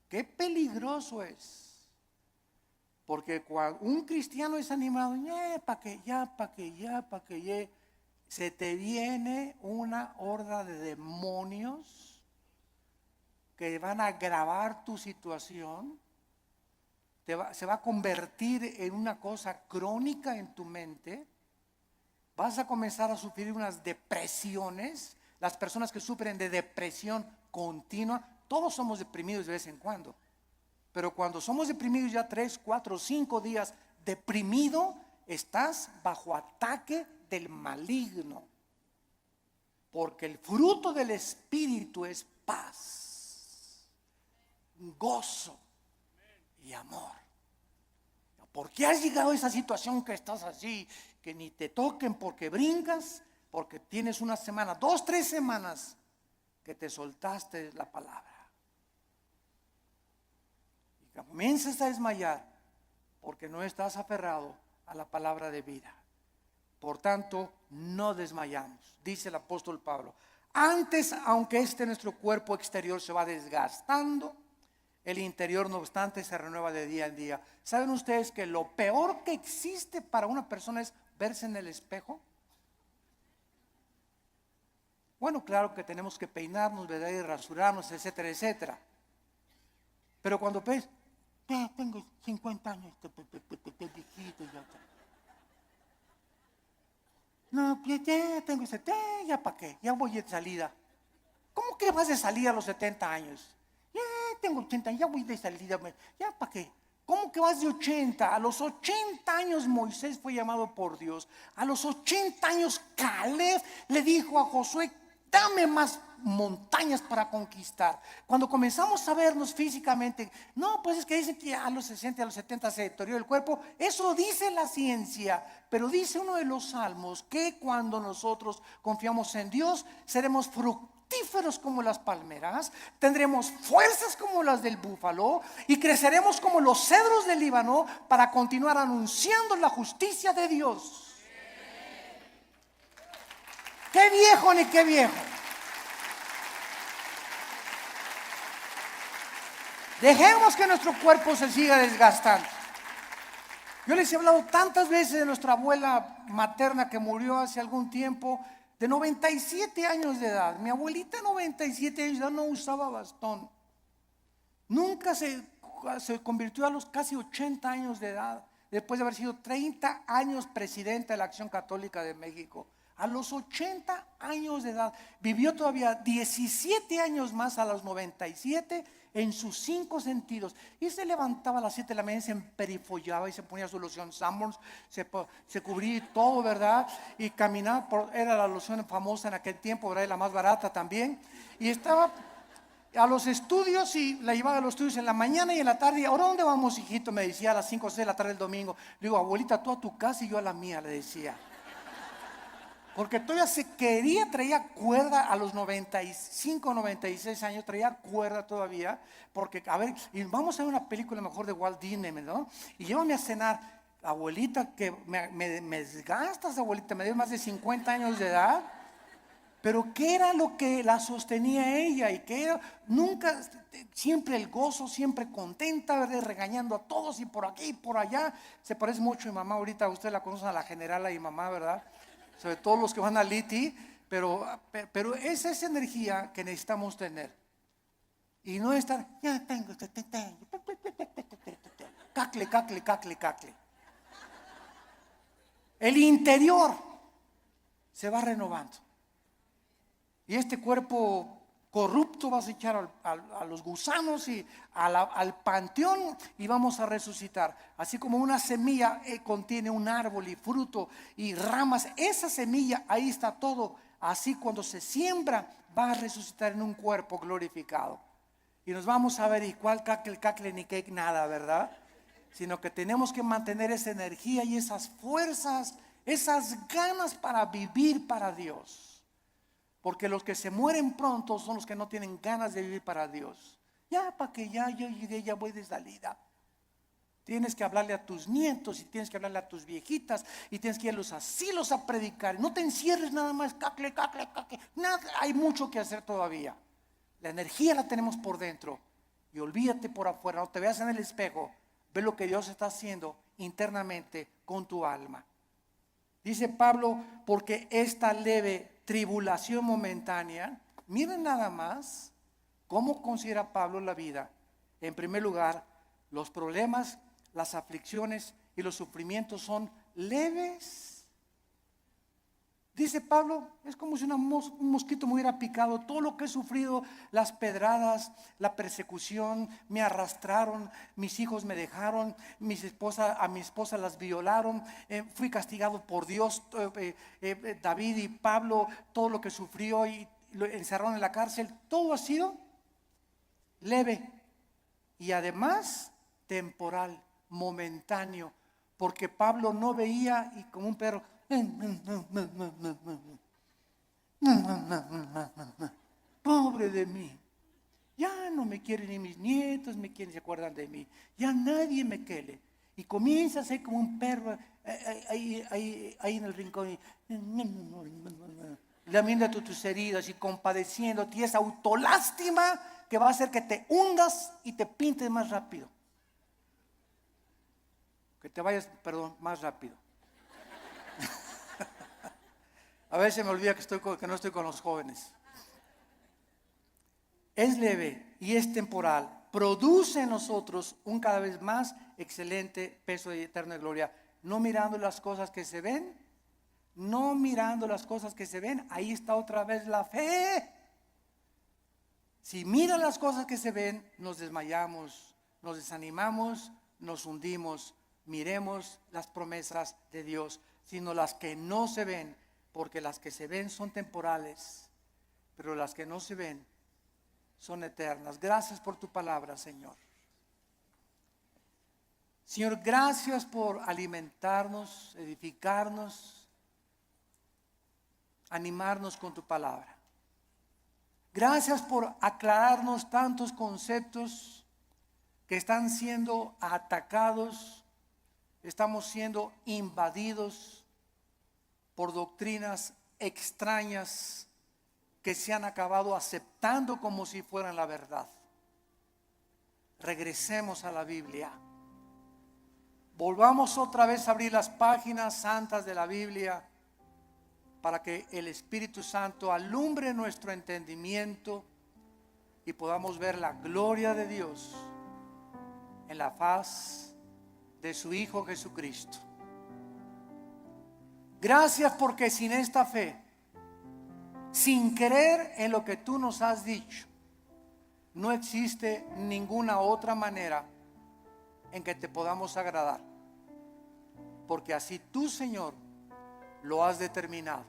Qué peligroso es. Porque cuando un cristiano es animado, pa' que ya, se te viene una horda de demonios que van a agravar tu situación. Se va a convertir en una cosa crónica en tu mente. Vas a comenzar a sufrir unas depresiones. Las personas que sufren de depresión continua, todos somos deprimidos de vez en cuando. Pero cuando somos deprimidos ya 3, 4, 5 días deprimido, estás bajo ataque del maligno. Porque el fruto del Espíritu es paz, gozo y amor. ¿Por qué has llegado a esa situación que estás así, que ni te toquen porque brincas? Porque tienes una semana, 2, 3 semanas que te soltaste la palabra. Y comienzas a desmayar porque no estás aferrado a la palabra de vida. Por tanto, no desmayamos, dice el apóstol Pablo. Antes, aunque nuestro cuerpo exterior se va desgastando, el interior, no obstante, se renueva de día en día. ¿Saben ustedes que lo peor que existe para una persona es verse en el espejo? Bueno, claro que tenemos que peinarnos, ¿verdad? Y rasurarnos, etcétera, etcétera. Pero cuando ves, Ya tengo 50 años, viejito ya. No, ya tengo 70, ya para qué, ya voy de salida. ¿Cómo que vas de salida a los 70 años? Ya tengo 80, ya voy de salida, ya para qué. ¿Cómo que vas de 80? A los 80 años Moisés fue llamado por Dios. A los 80 años Caleb le dijo a Josué, dame más montañas para conquistar. Cuando comenzamos a vernos físicamente, no, pues es que dicen que a los 60, a los 70 se deteriora el cuerpo. Eso dice la ciencia, pero dice uno de los salmos que cuando nosotros confiamos en Dios, seremos fructíferos como las palmeras, tendremos fuerzas como las del búfalo y creceremos como los cedros del Líbano para continuar anunciando la justicia de Dios. ¡Qué viejo ni qué viejo! Dejemos que nuestro cuerpo se siga desgastando. Yo les he hablado tantas veces de nuestra abuela materna que murió hace algún tiempo, de 97 años de edad. Mi abuelita, 97 años de edad, no usaba bastón. Nunca se convirtió a los casi 80 años de edad, después de haber sido 30 años presidenta de la Acción Católica de México. A los 80 años de edad, vivió todavía 17 años más a los 97 en sus 5 sentidos. Y se levantaba a las 7 de la mañana, se emperifollaba y se ponía su loción Sanborns, se cubría todo, ¿verdad? Y caminaba, era la loción famosa en aquel tiempo, ¿verdad? Y la más barata también. Y estaba a los estudios y la llevaba a los estudios en la mañana y en la tarde. ¿Ahora dónde vamos, hijito? Me decía a las 5 o 6 de la tarde del domingo. Le digo, abuelita, tú a tu casa y yo a la mía, le decía. Porque todavía se quería, traía cuerda a los 95, 96 años, traía cuerda todavía, porque, a ver, y vamos a ver una película mejor de Walt Disney, ¿no? Y llévame a cenar, abuelita, que me desgastas, abuelita, me dio más de 50 años de edad, pero ¿qué era lo que la sostenía ella? Y que era, nunca, siempre el gozo, siempre contenta, ¿verdad? Regañando a todos y por aquí y por allá. Se parece mucho a mi mamá, ahorita usted la conoce, a la generala y mamá, ¿verdad? Sobre todo los que van a Liti, pero es esa energía que necesitamos tener. Y no estar, ya tengo, cacle, cacle, cacle, cacle. El interior se va renovando. Y este cuerpo corrupto vas a echar a los gusanos y al panteón y vamos a resucitar. Así como una semilla contiene un árbol y fruto y ramas, esa semilla, ahí está todo. Así cuando se siembra va a resucitar en un cuerpo glorificado. Y nos vamos a ver, y cuál cacle ni cake, nada, ¿verdad? Sino que tenemos que mantener esa energía y esas fuerzas, esas ganas para vivir para Dios. Porque los que se mueren pronto son los que no tienen ganas de vivir para Dios. Ya, para que ya yo llegué, ya voy de salida. Tienes que hablarle a tus nietos y tienes que hablarle a tus viejitas y tienes que ir a los asilos a predicar. No te encierres nada más, cacle, cacle, cacle. Nada, hay mucho que hacer todavía. La energía la tenemos por dentro. Y olvídate por afuera, no te veas en el espejo. Ve lo que Dios está haciendo internamente con tu alma. Dice Pablo, porque esta leve tribulación momentánea, miren nada más cómo considera Pablo la vida. En primer lugar, los problemas, las aflicciones y los sufrimientos son leves. Dice Pablo, es como si un mosquito me hubiera picado. Todo lo que he sufrido, las pedradas, la persecución, me arrastraron, mis hijos me dejaron, a mi esposa las violaron, fui castigado por Dios. David y Pablo, todo lo que sufrió y lo encerraron en la cárcel, todo ha sido leve y además temporal, momentáneo, porque Pablo no veía y como un perro, pobre de mí, ya no me quieren ni mis nietos, se acuerdan de mí, ya nadie me quiere. Y comienza a ser como un perro ahí en el rincón, lamiendo tus heridas y compadeciéndote, y esa autolástima que va a hacer que te hundas y te pintes más rápido. Que te vayas, más rápido. A veces me olvida que no estoy con los jóvenes. Es leve y es temporal, produce en nosotros un cada vez más excelente peso de eterna gloria. No mirando las cosas que se ven, no mirando las cosas que se ven, ahí está otra vez la fe. Si miran las cosas que se ven, nos desmayamos, nos desanimamos, nos hundimos. Miremos las promesas de Dios, sino las que no se ven, porque las que se ven son temporales, pero las que no se ven son eternas. Gracias por tu palabra, Señor. Señor, gracias por alimentarnos, edificarnos, animarnos con tu palabra. Gracias por aclararnos tantos conceptos que están siendo atacados, estamos siendo invadidos por doctrinas extrañas que se han acabado aceptando como si fueran la verdad. Regresemos a la Biblia. Volvamos otra vez a abrir las páginas santas de la Biblia para que el Espíritu Santo alumbre nuestro entendimiento y podamos ver la gloria de Dios en la faz de su Hijo Jesucristo. Gracias porque sin esta fe, sin creer en lo que tú nos has dicho, no existe ninguna otra manera en que te podamos agradar, porque así tú, Señor, lo has determinado.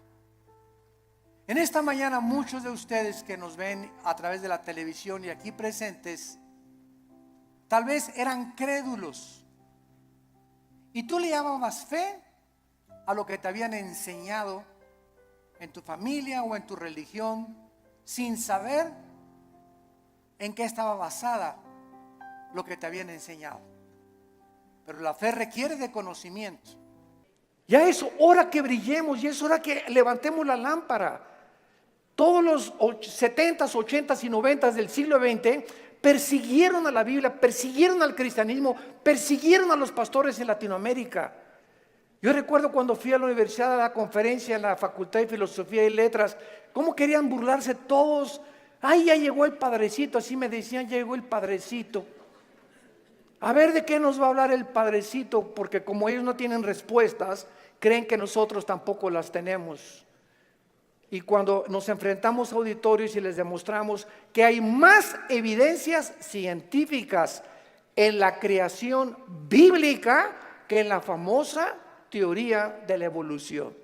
En esta mañana muchos de ustedes que nos ven a través de la televisión y aquí presentes, tal vez eran crédulos y tú le llamabas fe a lo que te habían enseñado en tu familia o en tu religión, sin saber en qué estaba basada lo que te habían enseñado. Pero la fe requiere de conocimiento. Ya es hora que brillemos, ya es hora que levantemos la lámpara. Todos los 70s, 80s y 90s del siglo XX persiguieron a la Biblia, persiguieron al cristianismo, persiguieron a los pastores en Latinoamérica. Yo recuerdo cuando fui a la universidad a la conferencia en la Facultad de Filosofía y Letras, cómo querían burlarse todos. Ay, ya llegó el padrecito, así me decían, ya llegó el padrecito. A ver de qué nos va a hablar el padrecito, porque como ellos no tienen respuestas, creen que nosotros tampoco las tenemos. Y cuando nos enfrentamos a auditorios y les demostramos que hay más evidencias científicas en la creación bíblica que en la famosa teoría de la evolución.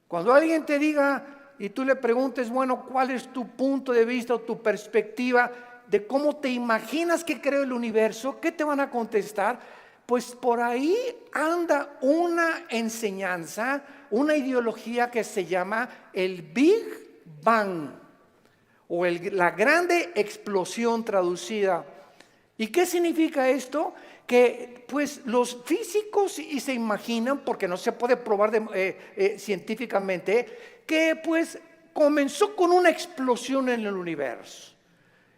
Cuando alguien te diga y tú le preguntes, bueno, ¿cuál es tu punto de vista o tu perspectiva de cómo te imaginas que creó el universo? ¿Qué te van a contestar? Pues por ahí anda una enseñanza, una ideología que se llama el Big Bang o la grande explosión traducida. ¿Y qué significa esto? Que pues los físicos y se imaginan, porque no se puede probar científicamente, que pues comenzó con una explosión en el universo.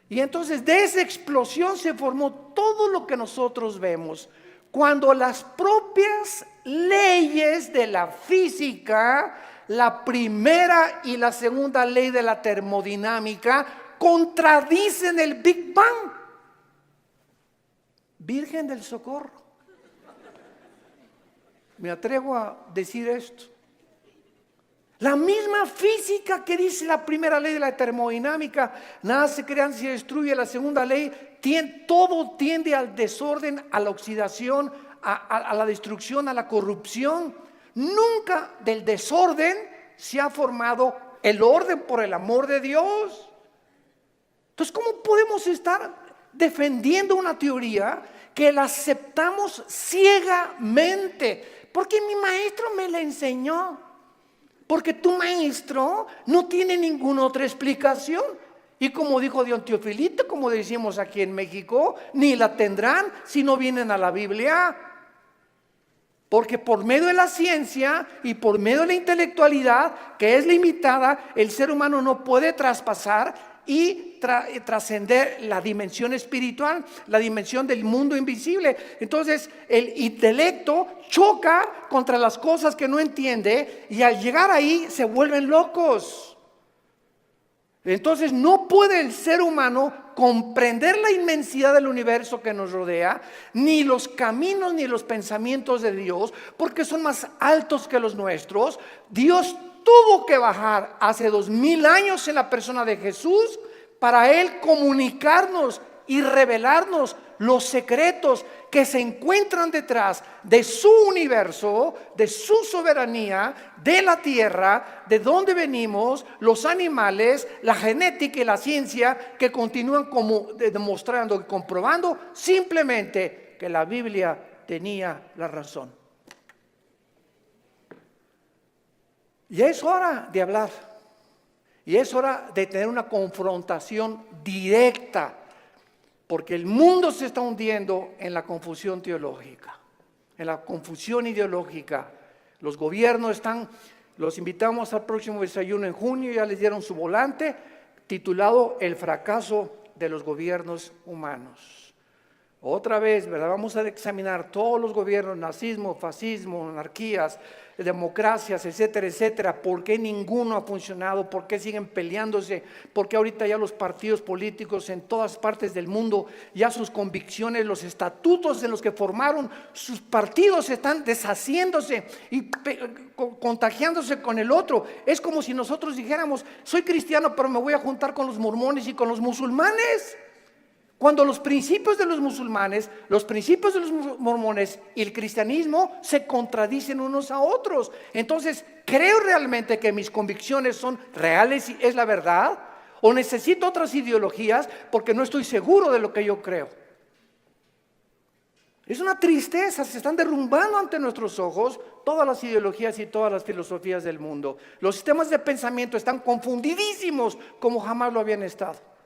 Y entonces de esa explosión se formó todo lo que nosotros vemos. Cuando las propias leyes de la física, la primera y la segunda ley de la termodinámica, contradicen el Big Bang. Virgen del Socorro. Me atrevo a decir esto. La misma física que dice la primera ley de la termodinámica, nada se crea, se destruye. La segunda ley, todo tiende al desorden, a la oxidación, a la destrucción, a la corrupción. Nunca del desorden se ha formado el orden, por el amor de Dios. Entonces, ¿cómo podemos estar defendiendo una teoría que la aceptamos ciegamente? Porque mi maestro me la enseñó. Porque tu maestro no tiene ninguna otra explicación. Y como dijo Don Teofilito, como decimos aquí en México, ni la tendrán si no vienen a la Biblia. Porque por medio de la ciencia y por medio de la intelectualidad, que es limitada, el ser humano no puede traspasar y trascender la dimensión espiritual, la dimensión del mundo invisible. Entonces el intelecto choca contra las cosas que no entiende y al llegar ahí se vuelven locos. Entonces no puede el ser humano comprender la inmensidad del universo que nos rodea, ni los caminos ni los pensamientos de Dios, porque son más altos que los nuestros. Dios tuvo que bajar hace 2000 años en la persona de Jesús para Él comunicarnos y revelarnos los secretos que se encuentran detrás de su universo, de su soberanía, de la tierra, de dónde venimos, los animales, la genética y la ciencia, que continúan como demostrando y comprobando simplemente que la Biblia tenía la razón. Y es hora de hablar, y es hora de tener una confrontación directa, porque el mundo se está hundiendo en la confusión teológica, en la confusión ideológica. Los gobiernos los invitamos al próximo desayuno en junio, ya les dieron su volante titulado El fracaso de los gobiernos humanos. Otra vez, ¿verdad? Vamos a examinar todos los gobiernos, nazismo, fascismo, monarquías, democracias, etcétera, etcétera. ¿Por qué ninguno ha funcionado? ¿Por qué siguen peleándose? ¿Por qué ahorita ya los partidos políticos en todas partes del mundo, ya sus convicciones, los estatutos en los que formaron sus partidos están deshaciéndose y contagiándose con el otro? Es como si nosotros dijéramos, soy cristiano, pero me voy a juntar con los mormones y con los musulmanes. Cuando los principios de los musulmanes, los principios de los mormones y el cristianismo se contradicen unos a otros. Entonces, ¿creo realmente que mis convicciones son reales y es la verdad? ¿O necesito otras ideologías porque no estoy seguro de lo que yo creo? Es una tristeza, se están derrumbando ante nuestros ojos todas las ideologías y todas las filosofías del mundo. Los sistemas de pensamiento están confundidísimos como jamás lo habían estado.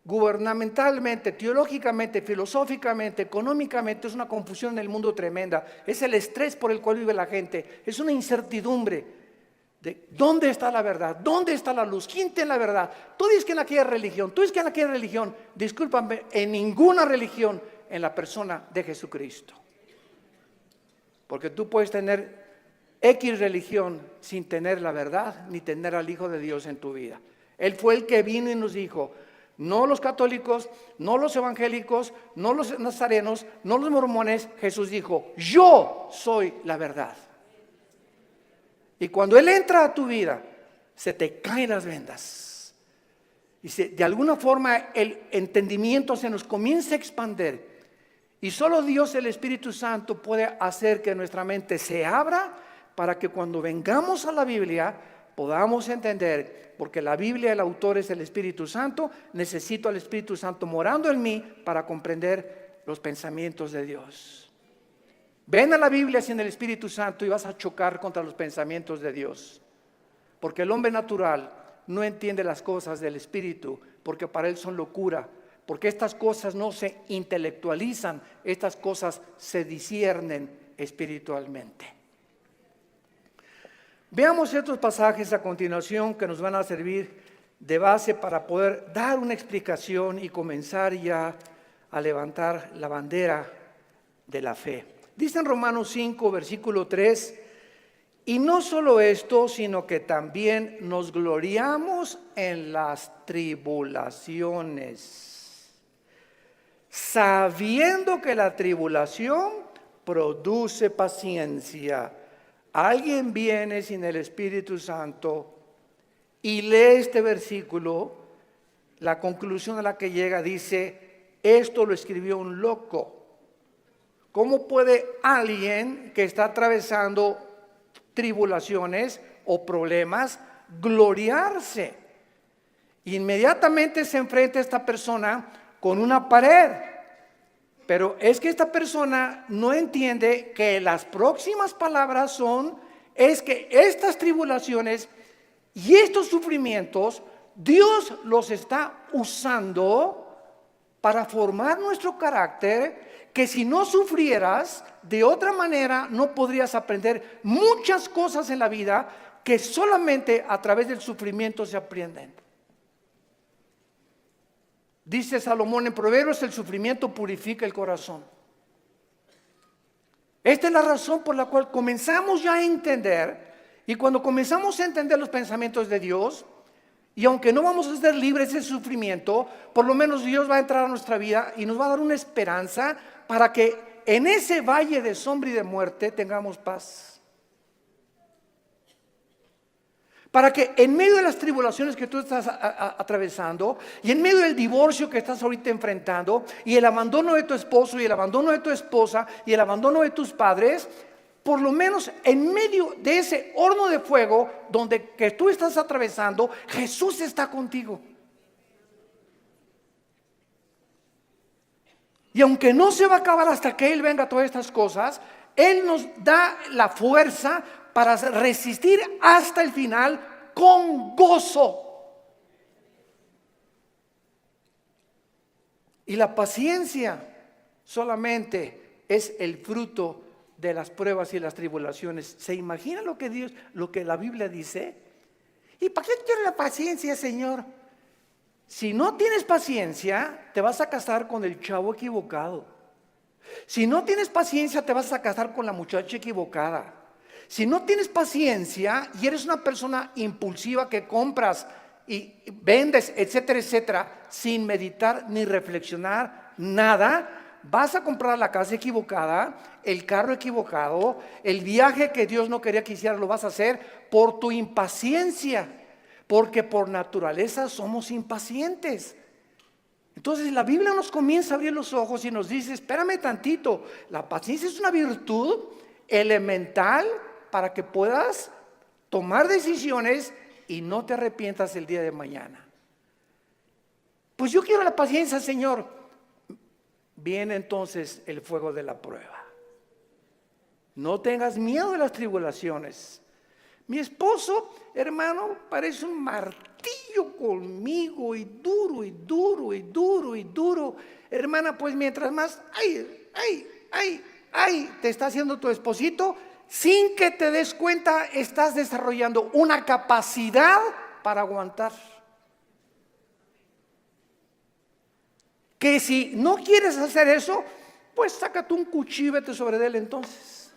Gubernamentalmente, teológicamente, filosóficamente, económicamente, es una confusión en el mundo tremenda. Es el estrés por el cual vive la gente. Es una incertidumbre de dónde está la verdad, dónde está la luz, quién tiene la verdad. Tú dices que en aquella religión, tú dices que en aquella religión. Discúlpame, en ninguna religión, en la persona de Jesucristo. Porque tú puedes tener X religión sin tener la verdad, ni tener al Hijo de Dios en tu vida. Él fue el que vino y nos dijo: no los católicos, no los evangélicos, no los nazarenos, no los mormones. Jesús dijo: yo soy la verdad. Y cuando Él entra a tu vida, se te caen las vendas. Y de alguna forma el entendimiento se nos comienza a expandir. Y solo Dios, el Espíritu Santo, puede hacer que nuestra mente se abra para que cuando vengamos a la Biblia podamos entender, porque la Biblia, el autor es el Espíritu Santo. Necesito al Espíritu Santo morando en mí para comprender los pensamientos de Dios. Ven a la Biblia sin el Espíritu Santo y vas a chocar contra los pensamientos de Dios, porque el hombre natural no entiende las cosas del Espíritu, porque para él son locura, porque estas cosas no se intelectualizan, estas cosas se disciernen espiritualmente. Veamos estos pasajes a continuación que nos van a servir de base para poder dar una explicación y comenzar ya a levantar la bandera de la fe. Dice en Romanos 5, versículo 3: y no solo esto, sino que también nos gloriamos en las tribulaciones, sabiendo que la tribulación produce paciencia. Alguien viene sin el Espíritu Santo y lee este versículo, la conclusión a la que llega dice: esto lo escribió un loco. ¿Cómo puede alguien que está atravesando tribulaciones o problemas gloriarse? Inmediatamente se enfrenta esta persona con una pared. Pero es que esta persona no entiende que las próximas palabras es que estas tribulaciones y estos sufrimientos, Dios los está usando para formar nuestro carácter, que si no sufrieras, de otra manera no podrías aprender muchas cosas en la vida que solamente a través del sufrimiento se aprenden. Dice Salomón en Proverbios: el sufrimiento purifica el corazón. Esta es la razón por la cual comenzamos ya a entender, y cuando comenzamos a entender los pensamientos de Dios Y aunque no vamos a ser libres de sufrimiento, por lo menos Dios va a entrar a nuestra vida y nos va a dar una esperanza para que en ese valle de sombra y de muerte tengamos paz. Para que en medio de las tribulaciones que tú estás atravesando y en medio del divorcio que estás ahorita enfrentando y el abandono de tu esposo y el abandono de tu esposa y el abandono de tus padres, por lo menos en medio de ese horno de fuego donde que tú estás atravesando, Jesús está contigo. Y aunque no se va a acabar hasta que Él venga todas estas cosas, Él nos da la fuerza para resistir hasta el final con gozo. Y la paciencia solamente es el fruto de las pruebas y las tribulaciones. ¿Se imagina lo que la Biblia dice? ¿Y para qué quiere la paciencia, Señor? Si no tienes paciencia, te vas a casar con el chavo equivocado. Si no tienes paciencia, te vas a casar con la muchacha equivocada. Si no tienes paciencia y eres una persona impulsiva que compras y vendes, etcétera, etcétera, sin meditar ni reflexionar nada, vas a comprar la casa equivocada, el carro equivocado, el viaje que Dios no quería que hicieras lo vas a hacer por tu impaciencia, porque por naturaleza somos impacientes. Entonces la Biblia nos comienza a abrir los ojos y nos dice, espérame tantito, la paciencia es una virtud elemental para que puedas tomar decisiones y no te arrepientas el día de mañana. Pues yo quiero la paciencia, Señor. Viene entonces el fuego de la prueba. No tengas miedo de las tribulaciones. Mi esposo, hermano, parece un martillo conmigo y duro y duro y duro y duro. Hermana, pues mientras más, te está haciendo tu esposito, sin que te des cuenta, estás desarrollando una capacidad para aguantar. Que si no quieres hacer eso, pues sácate un cuchillo y vete sobre él entonces.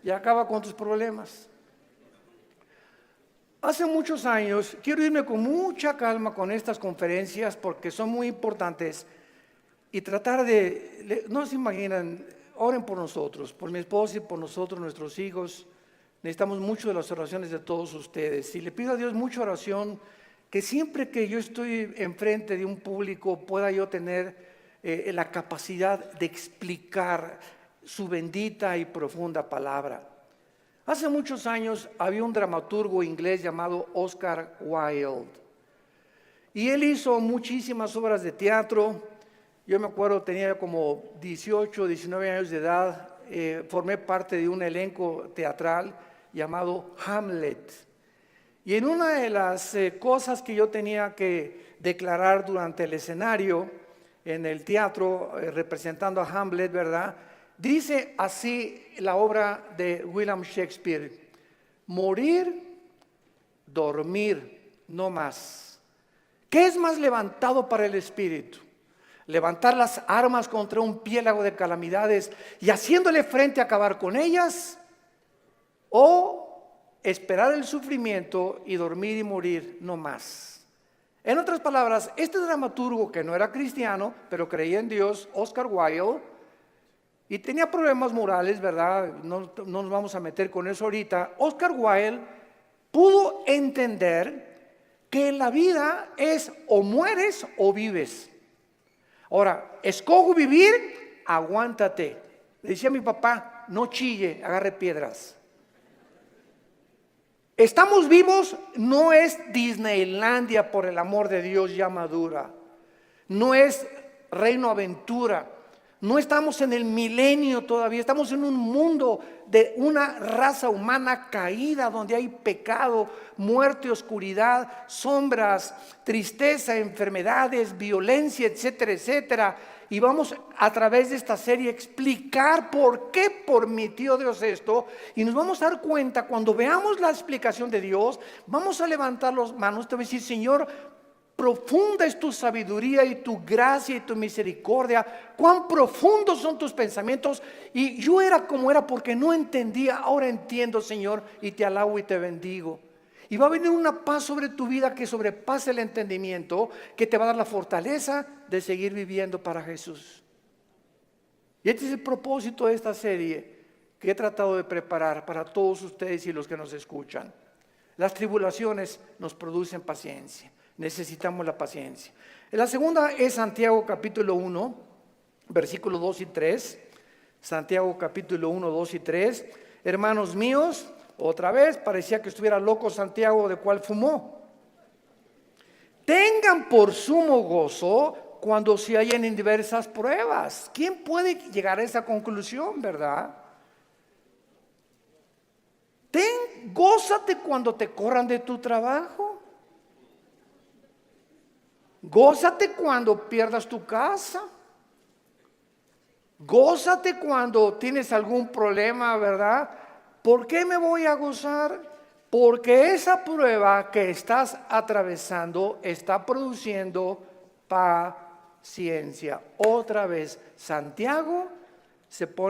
Y acaba con tus problemas. Hace muchos años, quiero irme con mucha calma con estas conferencias porque son muy importantes y tratar no se imaginan, oren por nosotros, por mi esposa y por nosotros, nuestros hijos. Necesitamos mucho de las oraciones de todos ustedes. Y le pido a Dios mucha oración, que siempre que yo estoy enfrente de un público pueda yo tener la capacidad de explicar su bendita y profunda palabra. Hace muchos años había un dramaturgo inglés llamado Oscar Wilde. Y él hizo muchísimas obras de teatro. Yo me acuerdo, tenía como 18, 19 años de edad, formé parte de un elenco teatral llamado Hamlet. Y en una de las cosas que yo tenía que declarar durante el escenario, en el teatro, representando a Hamlet, ¿verdad? Dice así la obra de William Shakespeare: morir, dormir, no más. ¿Qué es más levantado para el espíritu? Levantar las armas contra un piélago de calamidades y haciéndole frente a acabar con ellas, o esperar el sufrimiento y dormir y morir no más. En otras palabras, este dramaturgo que no era cristiano, pero creía en Dios, Oscar Wilde, y tenía problemas morales, ¿verdad? No nos vamos a meter con eso ahorita. Oscar Wilde pudo entender que la vida es o mueres o vives. Ahora, escojo vivir, aguántate. Le decía a mi papá, no chille, agarre piedras. Estamos vivos, no es Disneylandia, por el amor de Dios, ya madura. No es Reino Aventura. No estamos en el milenio todavía, estamos en un mundo de una raza humana caída, donde hay pecado, muerte, oscuridad, sombras, tristeza, enfermedades, violencia, etcétera, etcétera. Y vamos a través de esta serie a explicar por qué permitió Dios esto. Y nos vamos a dar cuenta, cuando veamos la explicación de Dios, vamos a levantar las manos, te voy a decir, Señor, profunda es tu sabiduría y tu gracia y tu misericordia. Cuán profundos son tus pensamientos. Y yo era como era porque no entendía. Ahora entiendo, Señor, y te alabo y te bendigo. Y va a venir una paz sobre tu vida que sobrepase el entendimiento, que te va a dar la fortaleza de seguir viviendo para Jesús. Y este es el propósito de esta serie que he tratado de preparar para todos ustedes y los que nos escuchan. Las tribulaciones nos producen paciencia. Necesitamos la paciencia. La segunda es Santiago capítulo 1, versículos 2 y 3. Santiago capítulo 1, 2 y 3. Hermanos míos, otra vez parecía que estuviera loco Santiago, de cual fumó. Tengan por sumo gozo cuando se hallen en diversas pruebas. ¿Quién puede llegar a esa conclusión, verdad? Gózate cuando te corran de tu trabajo. Gózate cuando pierdas tu casa. Gózate cuando tienes algún problema, ¿verdad? ¿Por qué me voy a gozar? Porque esa prueba que estás atravesando está produciendo paciencia. Otra vez, Santiago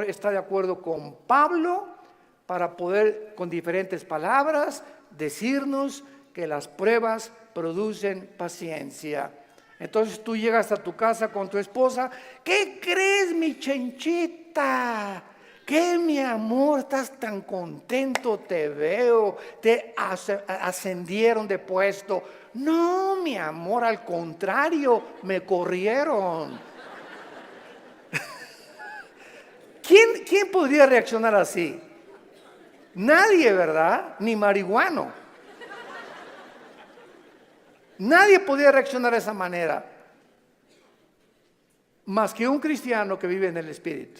está de acuerdo con Pablo para poder, con diferentes palabras, decirnos que las pruebas producen paciencia. Entonces tú llegas a tu casa con tu esposa. ¿Qué crees, mi chenchita? ¿Qué, mi amor? Estás tan contento, te veo. Te ascendieron de puesto. No, mi amor, al contrario, me corrieron. ¿Quién podría reaccionar así? Nadie, ¿verdad? Ni marihuano. Nadie podía reaccionar de esa manera, más que un cristiano que vive en el Espíritu.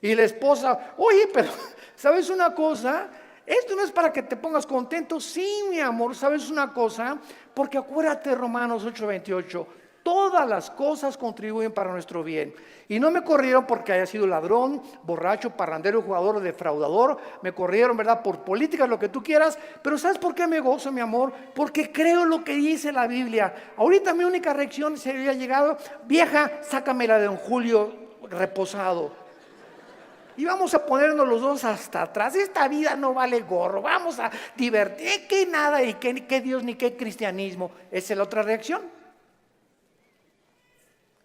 Y la esposa, oye, pero ¿sabes una cosa? Esto no es para que te pongas contento. Sí, mi amor, ¿sabes una cosa? Porque acuérdate, Romanos 8:28, todas las cosas contribuyen para nuestro bien. Y no me corrieron porque haya sido ladrón, borracho, parrandero, jugador o defraudador. Me corrieron, ¿verdad? Por políticas, lo que tú quieras. Pero ¿sabes por qué me gozo, mi amor? Porque creo lo que dice la Biblia. Ahorita mi única reacción se había llegado: vieja, sácamela de don Julio reposado. Y vamos a ponernos los dos hasta atrás. Esta vida no vale gorro. Vamos a divertir. Que nada, y que Dios ni qué cristianismo. Esa es la otra reacción.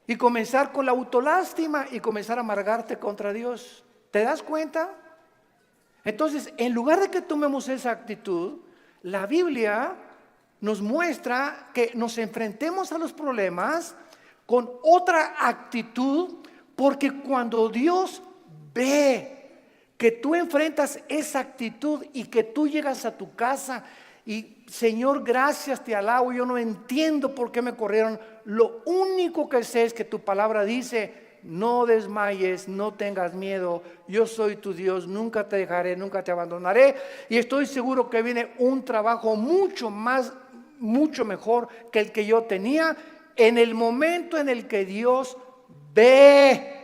Y comenzar con la autolástima y comenzar a amargarte contra Dios. ¿Te das cuenta? Entonces, en lugar de que tomemos esa actitud, la Biblia nos muestra que nos enfrentemos a los problemas con otra actitud, porque cuando Dios ve que tú enfrentas esa actitud y que tú llegas a tu casa y Señor, gracias, te alabo, yo no entiendo por qué me corrieron. Lo único que sé es que tu palabra dice: no desmayes, no tengas miedo, yo soy tu Dios, nunca te dejaré, nunca te abandonaré. Y estoy seguro que viene un trabajo mucho mejor que el que yo tenía, en el momento en el que Dios ve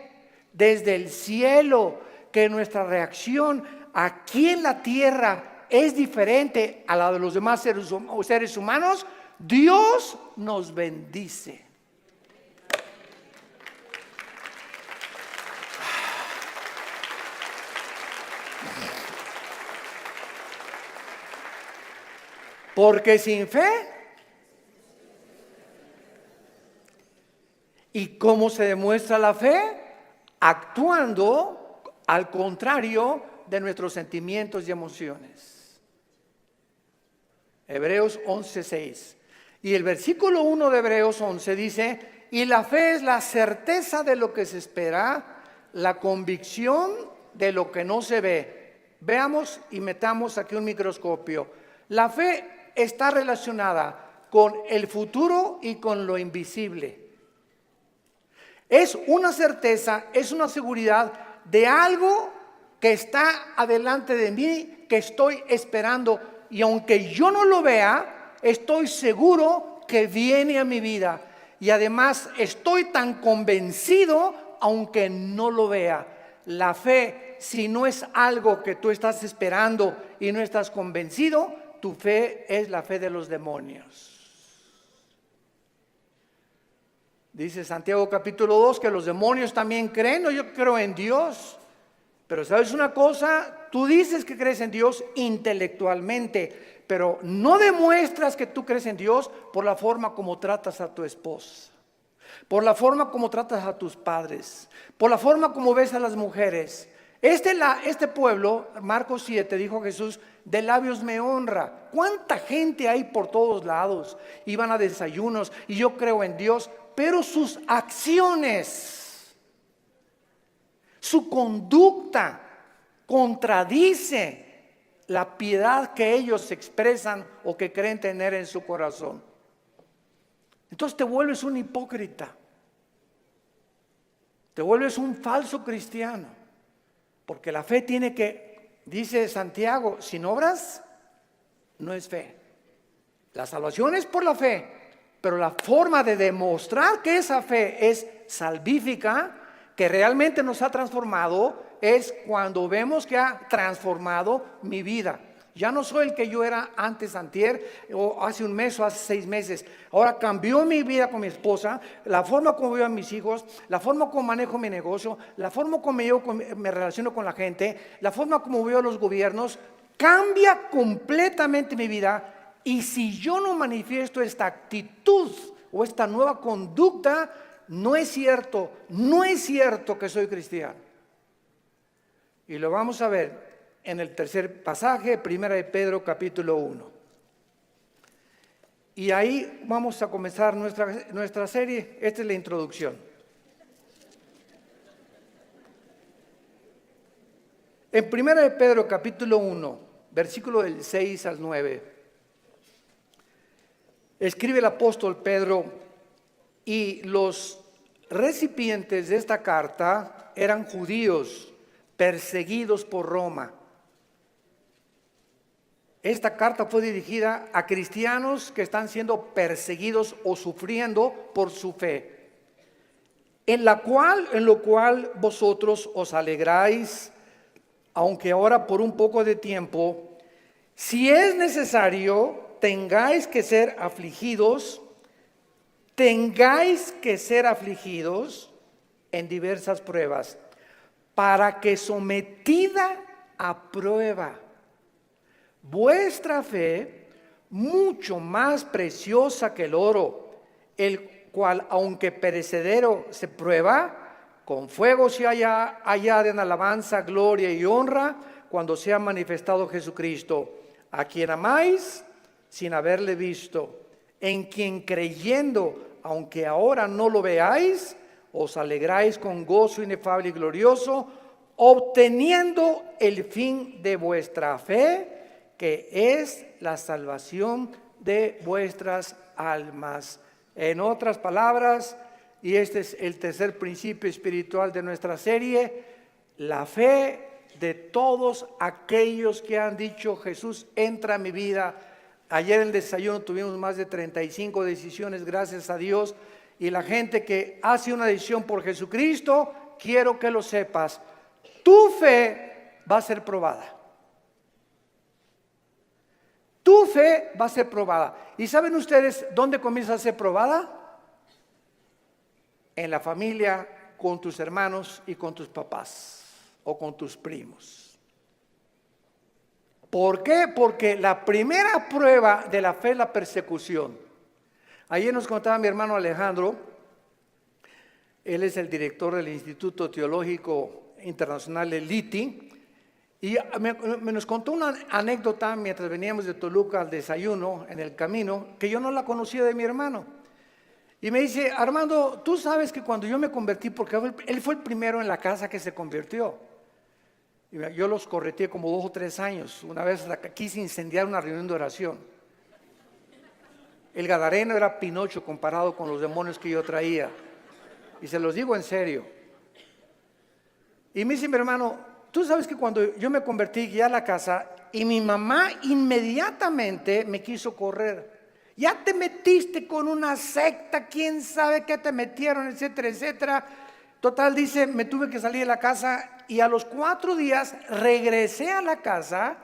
desde el cielo que nuestra reacción aquí en la tierra es diferente a la de los demás seres humanos. Dios nos bendice. Porque sin fe, ¿y cómo se demuestra la fe? Actuando al contrario de nuestros sentimientos y emociones. Hebreos 11:6. Y el versículo 1 de Hebreos 11 dice: y la fe es la certeza de lo que se espera, la convicción de lo que no se ve. Veamos y metamos aquí un microscopio. La fe está relacionada con el futuro y con lo invisible. Es una certeza, es una seguridad de algo que está adelante de mí, que estoy esperando. Y aunque yo no lo vea, estoy seguro que viene a mi vida. Y además estoy tan convencido, aunque no lo vea. La fe, si no es algo que tú estás esperando y no estás convencido, tu fe es la fe de los demonios. Dice Santiago capítulo 2 que los demonios también creen. No, yo creo en Dios. Pero ¿sabes una cosa? Tú dices que crees en Dios intelectualmente, pero no demuestras que tú crees en Dios por la forma como tratas a tu esposa, por la forma como tratas a tus padres, por la forma como ves a las mujeres. Este pueblo, Marcos 7, dijo Jesús, de labios me honra. ¿Cuánta gente hay por todos lados? Iban a desayunos y yo creo en Dios, pero sus acciones, su conducta contradice la piedad que ellos expresan o que creen tener en su corazón. Entonces te vuelves un hipócrita, te vuelves un falso cristiano, porque la fe tiene que, dice Santiago, sin obras no es fe. La salvación es por la fe, pero la forma de demostrar que esa fe es salvífica, que realmente nos ha transformado, es cuando vemos que ha transformado mi vida. Ya no soy el que yo era antes, antier, o hace un mes o hace 6 meses. Ahora cambió mi vida con mi esposa, la forma como veo a mis hijos, la forma como manejo mi negocio, la forma como me relaciono con la gente, la forma como veo a los gobiernos. Cambia completamente mi vida. Y si yo no manifiesto esta actitud o esta nueva conducta, no es cierto que soy cristiano. Y lo vamos a ver en el tercer pasaje, 1 de Pedro capítulo 1. Y ahí vamos a comenzar nuestra serie. Esta es la introducción. En 1 de Pedro capítulo 1, versículo del 6 al 9, escribe el apóstol Pedro, y los recipientes de esta carta eran judíos perseguidos por Roma. Esta carta fue dirigida a cristianos que están siendo perseguidos o sufriendo por su fe, en lo cual vosotros os alegráis, aunque ahora por un poco de tiempo, si es necesario, tengáis que ser afligidos en diversas pruebas, para que sometida a prueba vuestra fe, mucho más preciosa que el oro, el cual aunque perecedero se prueba, con fuego se añade en alabanza, gloria y honra cuando sea manifestado Jesucristo, a quien amáis sin haberle visto, en quien creyendo, aunque ahora no lo veáis, os alegráis con gozo inefable y glorioso, obteniendo el fin de vuestra fe, que es la salvación de vuestras almas. En otras palabras, y este es el tercer principio espiritual de nuestra serie, la fe de todos aquellos que han dicho: Jesús, entra a mi vida. Ayer en el desayuno tuvimos más de 35 decisiones, gracias a Dios, y la gente que hace una decisión por Jesucristo, quiero que lo sepas, tu fe va a ser probada. Tu fe va a ser probada. ¿Y saben ustedes dónde comienza a ser probada? En la familia, con tus hermanos y con tus papás o con tus primos. ¿Por qué? Porque la primera prueba de la fe es la persecución. Ayer nos contaba mi hermano Alejandro, él es el director del Instituto Teológico Internacional del ITI, y nos contó una anécdota mientras veníamos de Toluca al desayuno en el camino, que yo no la conocía de mi hermano. Y me dice: Armando, tú sabes que cuando yo me convertí, porque él fue el primero en la casa que se convirtió. Y yo los correteé como 2 o 3 años. Una vez quise incendiar una reunión de oración. El gadareno era Pinocho comparado con los demonios que yo traía. Y se los digo en serio. Y me dice mi hermano: tú sabes que cuando yo me convertí, guié a la casa, y mi mamá inmediatamente me quiso correr. Ya te metiste con una secta, quién sabe qué te metieron, etcétera, etcétera. Total, dice, me tuve que salir de la casa, y a los 4 días regresé a la casa.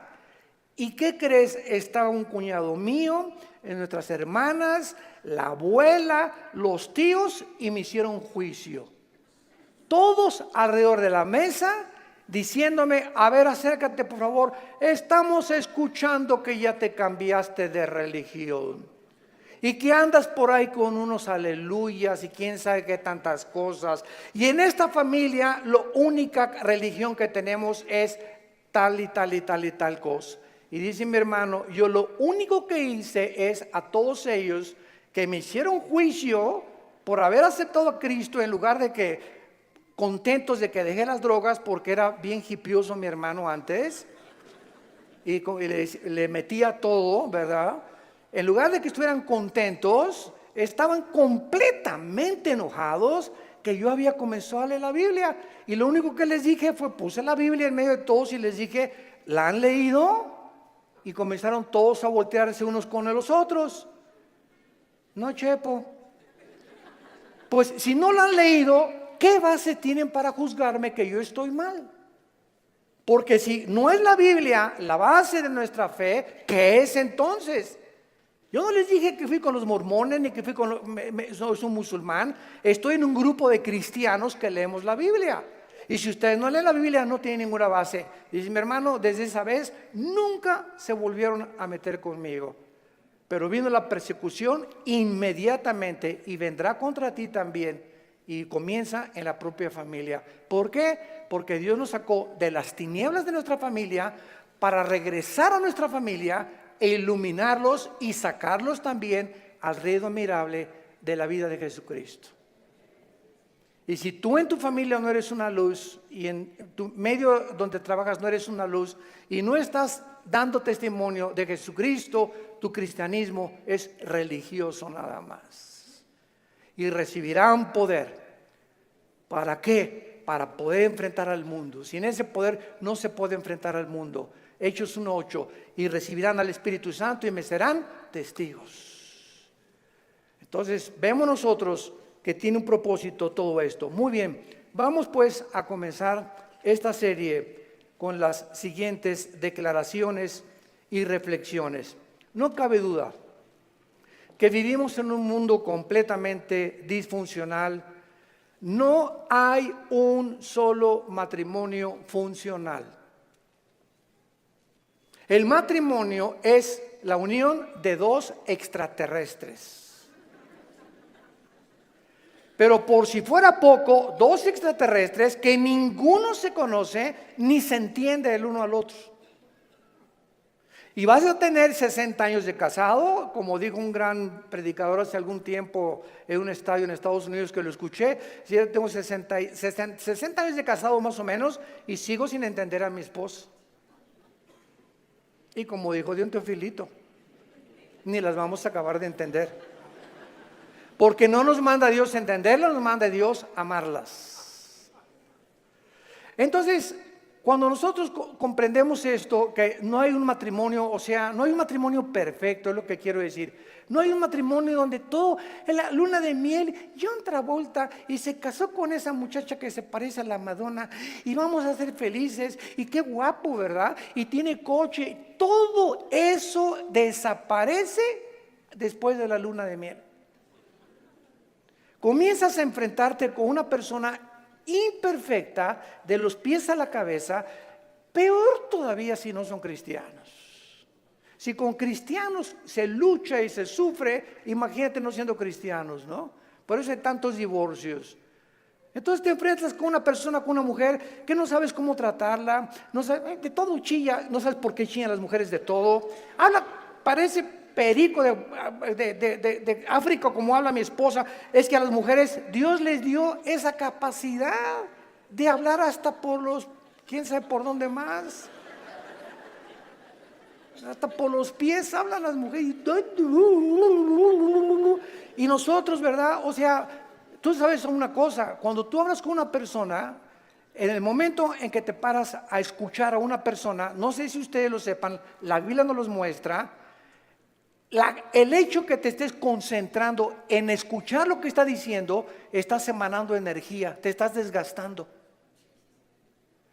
¿Y qué crees? Estaba un cuñado mío, nuestras hermanas, la abuela, los tíos, y me hicieron juicio. Todos alrededor de la mesa, diciéndome, a ver, acércate por favor, estamos escuchando que ya te cambiaste de religión y que andas por ahí con unos aleluyas y quién sabe qué tantas cosas. Y en esta familia la única religión que tenemos es tal y tal y tal y tal cosa. Y dice mi hermano, yo lo único que hice es a todos ellos que me hicieron juicio por haber aceptado a Cristo, en lugar de que contentos de que dejé las drogas, porque era bien hipioso mi hermano antes y le metía todo, ¿verdad? En lugar de que estuvieran contentos, estaban completamente enojados que yo había comenzado a leer la Biblia. Y lo único que les dije fue, puse la Biblia en medio de todos y les dije, ¿la han leído? Y comenzaron todos a voltearse unos con los otros. No, Chepo. Pues si no la han leído, ¿qué base tienen para juzgarme que yo estoy mal? Porque si no es la Biblia la base de nuestra fe, ¿qué es entonces? Yo no les dije que fui con los mormones ni que fui con soy un musulmán. Estoy en un grupo de cristianos que leemos la Biblia. Y si ustedes no leen la Biblia, no tienen ninguna base. Dice mi hermano, desde esa vez nunca se volvieron a meter conmigo. Pero vino la persecución inmediatamente y vendrá contra ti también. Y comienza en la propia familia. ¿Por qué? Porque Dios nos sacó de las tinieblas de nuestra familia para regresar a nuestra familia e iluminarlos y sacarlos también al reino admirable de la vida de Jesucristo. Y si tú en tu familia no eres una luz y en tu medio donde trabajas no eres una luz y no estás dando testimonio de Jesucristo, tu cristianismo es religioso nada más. Y recibirán poder. ¿Para qué? Para poder enfrentar al mundo. Sin ese poder no se puede enfrentar al mundo. Hechos 1:8, y recibirán al Espíritu Santo y me serán testigos. Entonces vemos nosotros que tiene un propósito todo esto. Muy bien, vamos pues a comenzar esta serie con las siguientes declaraciones y reflexiones. No cabe duda que vivimos en un mundo completamente disfuncional. No hay un solo matrimonio funcional. El matrimonio es la unión de dos extraterrestres. Pero por si fuera poco, dos extraterrestres que ninguno se conoce ni se entiende el uno al otro. Y vas a tener 60 años de casado, como dijo un gran predicador hace algún tiempo en un estadio en Estados Unidos que lo escuché. Yo tengo 60 años de casado más o menos y sigo sin entender a mi esposa. Y como dijo Dios Teofilito, ni las vamos a acabar de entender. Porque no nos manda Dios entenderlas, nos manda Dios amarlas. Entonces, cuando nosotros comprendemos esto, que no hay un matrimonio, o sea, no hay un matrimonio perfecto, es lo que quiero decir. No hay un matrimonio donde todo, en la luna de miel, John Travolta y se casó con esa muchacha que se parece a la Madonna y vamos a ser felices y qué guapo, ¿verdad? Y tiene coche. Todo eso desaparece después de la luna de miel. Comienzas a enfrentarte con una persona imperfecta de los pies a la cabeza, peor todavía si no son cristianos. Si con cristianos se lucha y se sufre, imagínate no siendo cristianos, ¿no? Por eso hay tantos divorcios. Entonces te enfrentas con una persona, con una mujer que no sabes cómo tratarla, no sabes, de todo chilla, no sabes por qué chillan las mujeres de todo. Habla, parece perico de África como habla mi esposa. Es que a las mujeres Dios les dio esa capacidad de hablar hasta por los, quién sabe por dónde más. Hasta por los pies hablan las mujeres. Y nosotros, ¿verdad? O sea, tú sabes una cosa, cuando tú hablas con una persona, en el momento en que te paras a escuchar a una persona, no sé si ustedes lo sepan, la Biblia nos los muestra, el hecho que te estés concentrando en escuchar lo que está diciendo, estás emanando energía, te estás desgastando.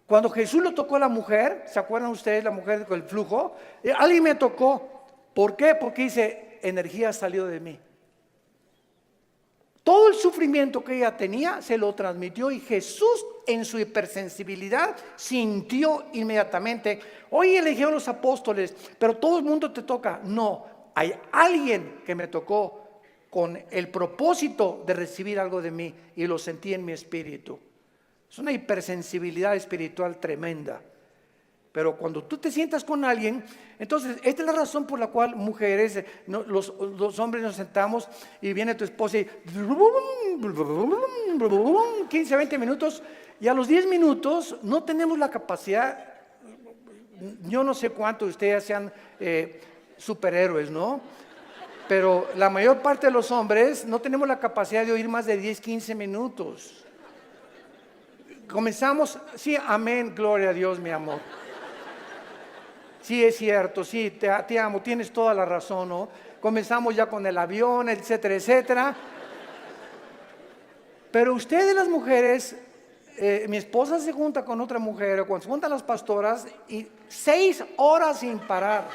Cuando Jesús lo tocó a la mujer, ¿se acuerdan ustedes la mujer con el flujo? Alguien me tocó. ¿Por qué? Porque dice, energía salió de mí. Todo el sufrimiento que ella tenía se lo transmitió y Jesús en su hipersensibilidad sintió inmediatamente. Oye, le dijeron los apóstoles, pero todo el mundo te toca. No, hay alguien que me tocó con el propósito de recibir algo de mí y lo sentí en mi espíritu. Es una hipersensibilidad espiritual tremenda. Pero cuando tú te sientas con alguien, entonces esta es la razón por la cual mujeres, los hombres nos sentamos y viene tu esposa y 15, 20 minutos y a los 10 minutos no tenemos la capacidad, yo no sé cuántos de ustedes sean superhéroes, ¿no? Pero la mayor parte de los hombres no tenemos la capacidad de oír más de 10, 15 minutos. Comenzamos, sí, amén, gloria a Dios, mi amor. Sí, es cierto, sí, te amo, tienes toda la razón, ¿no? Comenzamos ya con el avión, etcétera, etcétera. Pero ustedes las mujeres, mi esposa se junta con otra mujer, o cuando se juntan las pastoras, y 6 horas sin parar.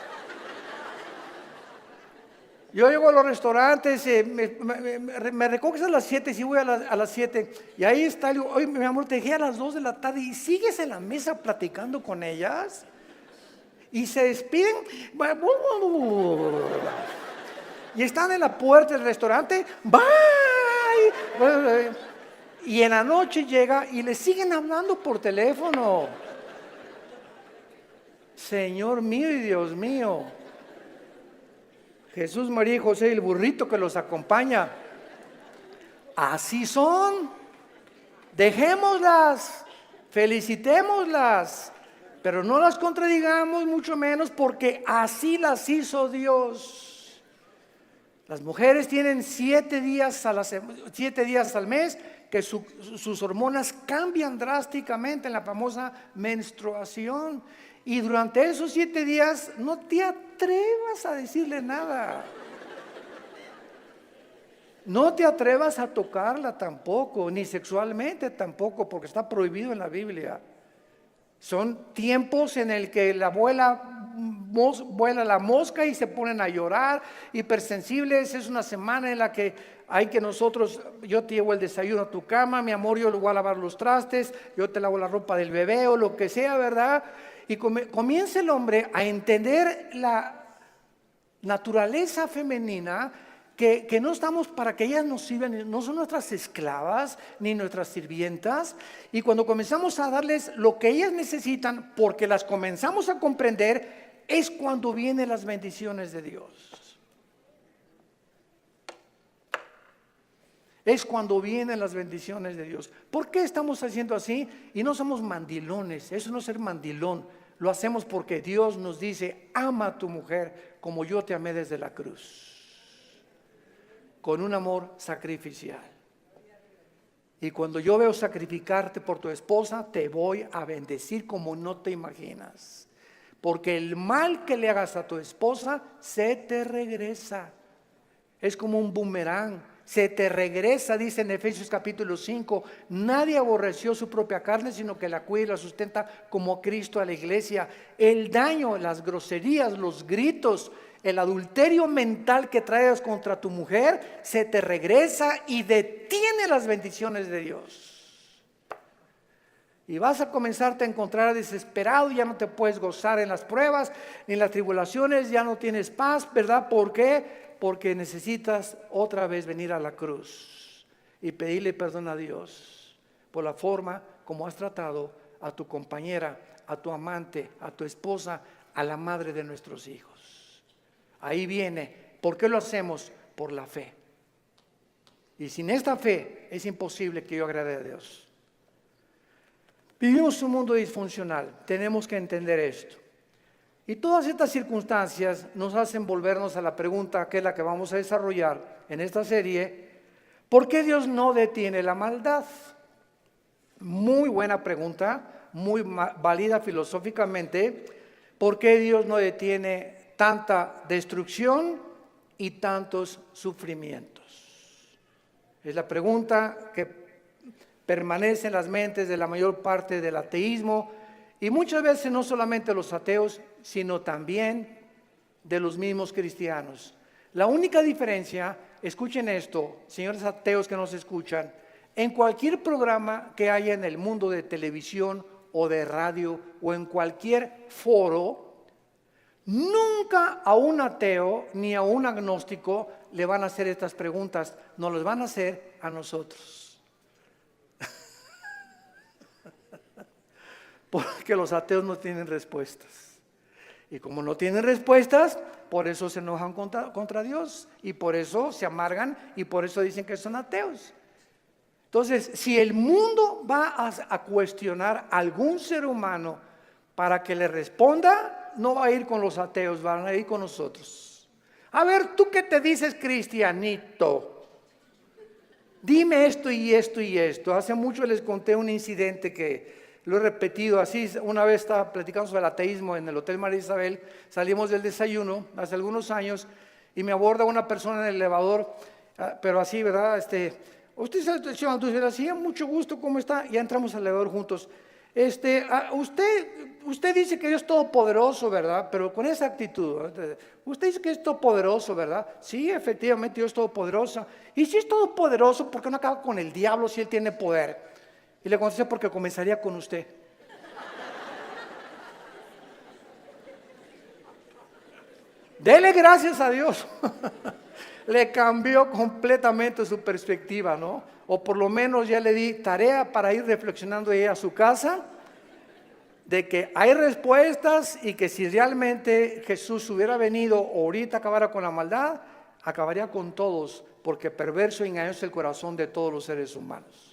Yo llego a los restaurantes, me recoges a las 7, sí voy a las 7, y ahí está, digo, oye, mi amor, te dejé a las 2 de la tarde, y sigues en la mesa platicando con ellas. Y se despiden y están en la puerta del restaurante, bye. Y en la noche llega y le siguen hablando por teléfono. Señor mío y Dios mío, Jesús, María y José y el burrito que los acompaña, así son. Dejémoslas, felicitémoslas, pero no las contradigamos, mucho menos, porque así las hizo Dios. Las mujeres tienen 7 días al mes que sus hormonas cambian drásticamente en la famosa menstruación. Y durante esos 7 días no te atrevas a decirle nada. No te atrevas a tocarla tampoco, ni sexualmente tampoco, porque está prohibido en la Biblia. Son tiempos en el que vuela la mosca y se ponen a llorar, hipersensibles. Es una semana en la que hay que yo te llevo el desayuno a tu cama, mi amor, yo le voy a lavar los trastes, yo te lavo la ropa del bebé o lo que sea, ¿verdad? Y comienza el hombre a entender la naturaleza femenina, que no estamos para que ellas nos sirvan, no son nuestras esclavas ni nuestras sirvientas. Y cuando comenzamos a darles lo que ellas necesitan, porque las comenzamos a comprender, es cuando vienen las bendiciones de Dios. Es cuando vienen las bendiciones de Dios. ¿Por qué estamos haciendo así? Y no somos mandilones, eso no es ser mandilón. Lo hacemos porque Dios nos dice, ama a tu mujer como yo te amé desde la cruz. Con un amor sacrificial. Y cuando yo veo sacrificarte por tu esposa, te voy a bendecir como no te imaginas. Porque el mal que le hagas a tu esposa se te regresa. Es como un boomerang. Se te regresa, dice en Efesios capítulo 5. Nadie aborreció su propia carne, sino que la cuida y la sustenta como Cristo a la iglesia. El daño, las groserías, los gritos, el adulterio mental que traes contra tu mujer se te regresa y detiene las bendiciones de Dios. Y vas a comenzarte a encontrar desesperado, ya no te puedes gozar en las pruebas, ni en las tribulaciones, ya no tienes paz, ¿verdad? ¿Por qué? Porque necesitas otra vez venir a la cruz y pedirle perdón a Dios por la forma como has tratado a tu compañera, a tu amante, a tu esposa, a la madre de nuestros hijos. Ahí viene. ¿Por qué lo hacemos? Por la fe. Y sin esta fe es imposible que yo agrade a Dios. Vivimos un mundo disfuncional. Tenemos que entender esto. Y todas estas circunstancias nos hacen volvernos a la pregunta, que es la que vamos a desarrollar en esta serie: ¿por qué Dios no detiene la maldad? Muy buena pregunta, muy válida filosóficamente. ¿Por qué Dios no detiene tanta destrucción y tantos sufrimientos? Es la pregunta que permanece en las mentes de la mayor parte del ateísmo, y muchas veces no solamente los ateos, sino también de los mismos cristianos. La única diferencia, escuchen esto, señores ateos que nos escuchan, en cualquier programa que haya en el mundo de televisión o de radio o en cualquier foro, nunca a un ateo ni a un agnóstico le van a hacer estas preguntas, nos las van a hacer a nosotros. Porque los ateos no tienen respuestas. Y como no tienen respuestas, por eso se enojan contra Dios y por eso se amargan y por eso dicen que son ateos. Entonces, si el mundo va a cuestionar a algún ser humano para que le responda, no va a ir con los ateos, van a ir con nosotros. A ver, ¿tú qué te dices, cristianito? Dime esto y esto y esto. Hace mucho les conté un incidente que lo he repetido así. Una vez estaba platicando sobre el ateísmo en el Hotel María Isabel, salimos del desayuno hace algunos años y me aborda una persona en el elevador, pero así, ¿verdad? Usted es el señor Altuve, así, mucho gusto, ¿cómo está? Ya entramos al elevador juntos. Usted dice que Dios es todopoderoso, ¿verdad? Pero con esa actitud, ¿verdad? Usted dice que es todopoderoso, ¿verdad? Sí, efectivamente Dios es todopoderoso. Y si es todopoderoso, ¿por qué no acaba con el diablo si él tiene poder? Y le contesté, porque comenzaría con usted. Dele gracias a Dios. Le cambió completamente su perspectiva, ¿no? O por lo menos ya le di tarea para ir reflexionando ella a su casa, de que hay respuestas y que si realmente Jesús hubiera venido o ahorita acabara con la maldad, acabaría con todos, porque perverso y engañoso es el corazón de todos los seres humanos.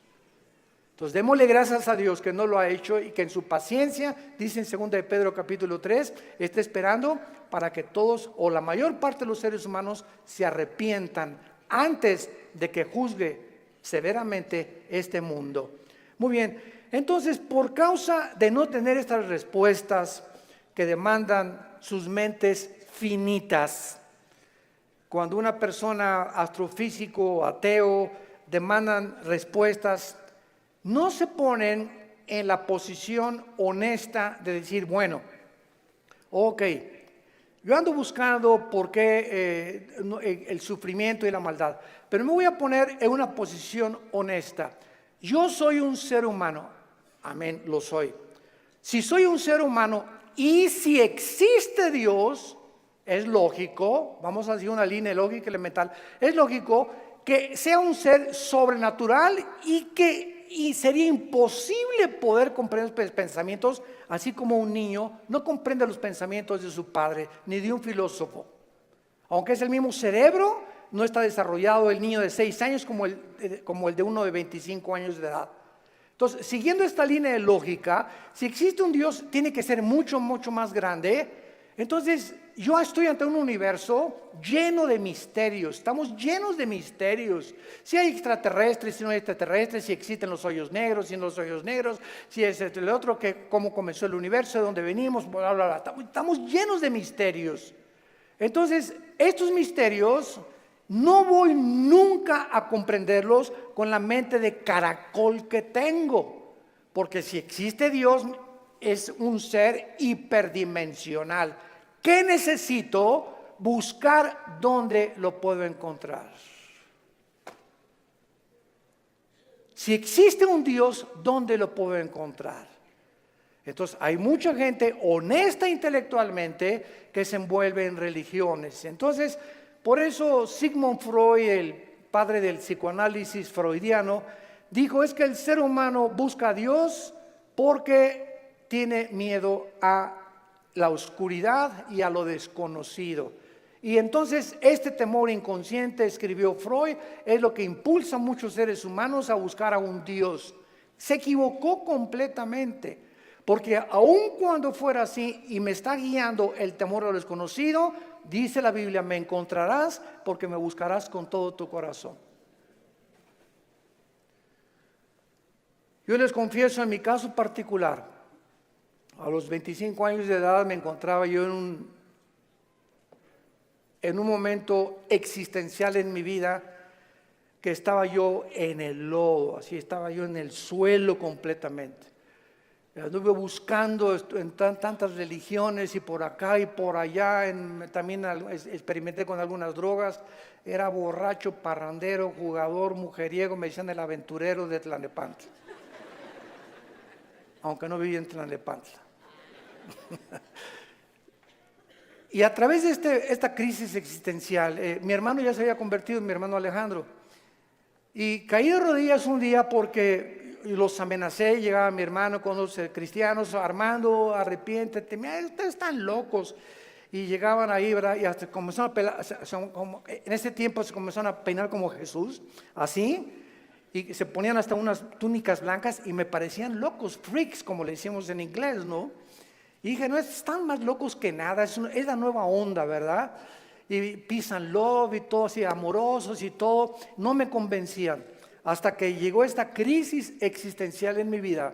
Entonces démosle gracias a Dios que no lo ha hecho y que en su paciencia, dice en 2 de Pedro capítulo 3, está esperando para que todos o la mayor parte de los seres humanos se arrepientan antes de que juzgue severamente este mundo. Muy bien, entonces por causa de no tener estas respuestas que demandan sus mentes finitas, cuando una persona astrofísico, ateo, demandan respuestas, no se ponen en la posición honesta de decir, bueno, ok, yo ando buscando por qué el sufrimiento y la maldad, pero me voy a poner en una posición honesta. Yo soy un ser humano, amén, lo soy. Si soy un ser humano y si existe Dios, es lógico, vamos a decir una línea lógica elemental, es lógico que sea un ser sobrenatural y sería imposible poder comprender los pensamientos, así como un niño no comprende los pensamientos de su padre, ni de un filósofo. Aunque es el mismo cerebro, no está desarrollado el niño de 6 años como el de uno de 25 años de edad. Entonces, siguiendo esta línea de lógica, si existe un Dios, tiene que ser mucho, mucho más grande. Entonces, yo estoy ante un universo lleno de misterios, estamos llenos de misterios. Si hay extraterrestres, si no hay extraterrestres, si existen los hoyos negros, si no los hoyos negros, si es el otro, que cómo comenzó el universo, de dónde venimos, bla, bla, bla. Estamos llenos de misterios. Entonces, estos misterios no voy nunca a comprenderlos con la mente de caracol que tengo, porque si existe Dios, es un ser hiperdimensional. ¿Qué necesito? Buscar dónde lo puedo encontrar. Si existe un Dios, ¿dónde lo puedo encontrar? Entonces hay mucha gente honesta intelectualmente que se envuelve en religiones. Entonces, por eso Sigmund Freud, el padre del psicoanálisis freudiano, dijo es que el ser humano busca a Dios porque tiene miedo a la oscuridad y a lo desconocido. Y entonces este temor inconsciente, escribió Freud, es lo que impulsa a muchos seres humanos a buscar a un Dios. Se equivocó completamente, porque aun cuando fuera así y me está guiando el temor a lo desconocido, dice la Biblia, me encontrarás porque me buscarás con todo tu corazón. Yo les confieso en mi caso particular, a los 25 años de edad me encontraba yo en un momento existencial en mi vida que estaba yo en el lodo, así estaba yo en el suelo completamente. Anduve buscando en tantas religiones y por acá y por allá. También experimenté con algunas drogas. Era borracho, parrandero, jugador, mujeriego. Me decían el aventurero de Tlalnepantla. Aunque no vivía en Tlalnepantla. Y a través de esta crisis existencial, mi hermano ya se había convertido en mi hermano Alejandro. Y caí de rodillas un día porque los amenacé. Llegaba mi hermano con los cristianos: Armando, arrepiéntete, mira, ustedes están locos. Y llegaban ahí, ¿verdad? Y hasta comenzaron a pelar, en ese tiempo se comenzaron a peinar como Jesús, así. Y se ponían hasta unas túnicas blancas y me parecían locos, freaks, como le decimos en inglés, ¿no? Y dije, no, están más locos que nada, es la nueva onda, ¿verdad? Y peace and love y todo así, amorosos y todo, no me convencían. Hasta que llegó esta crisis existencial en mi vida,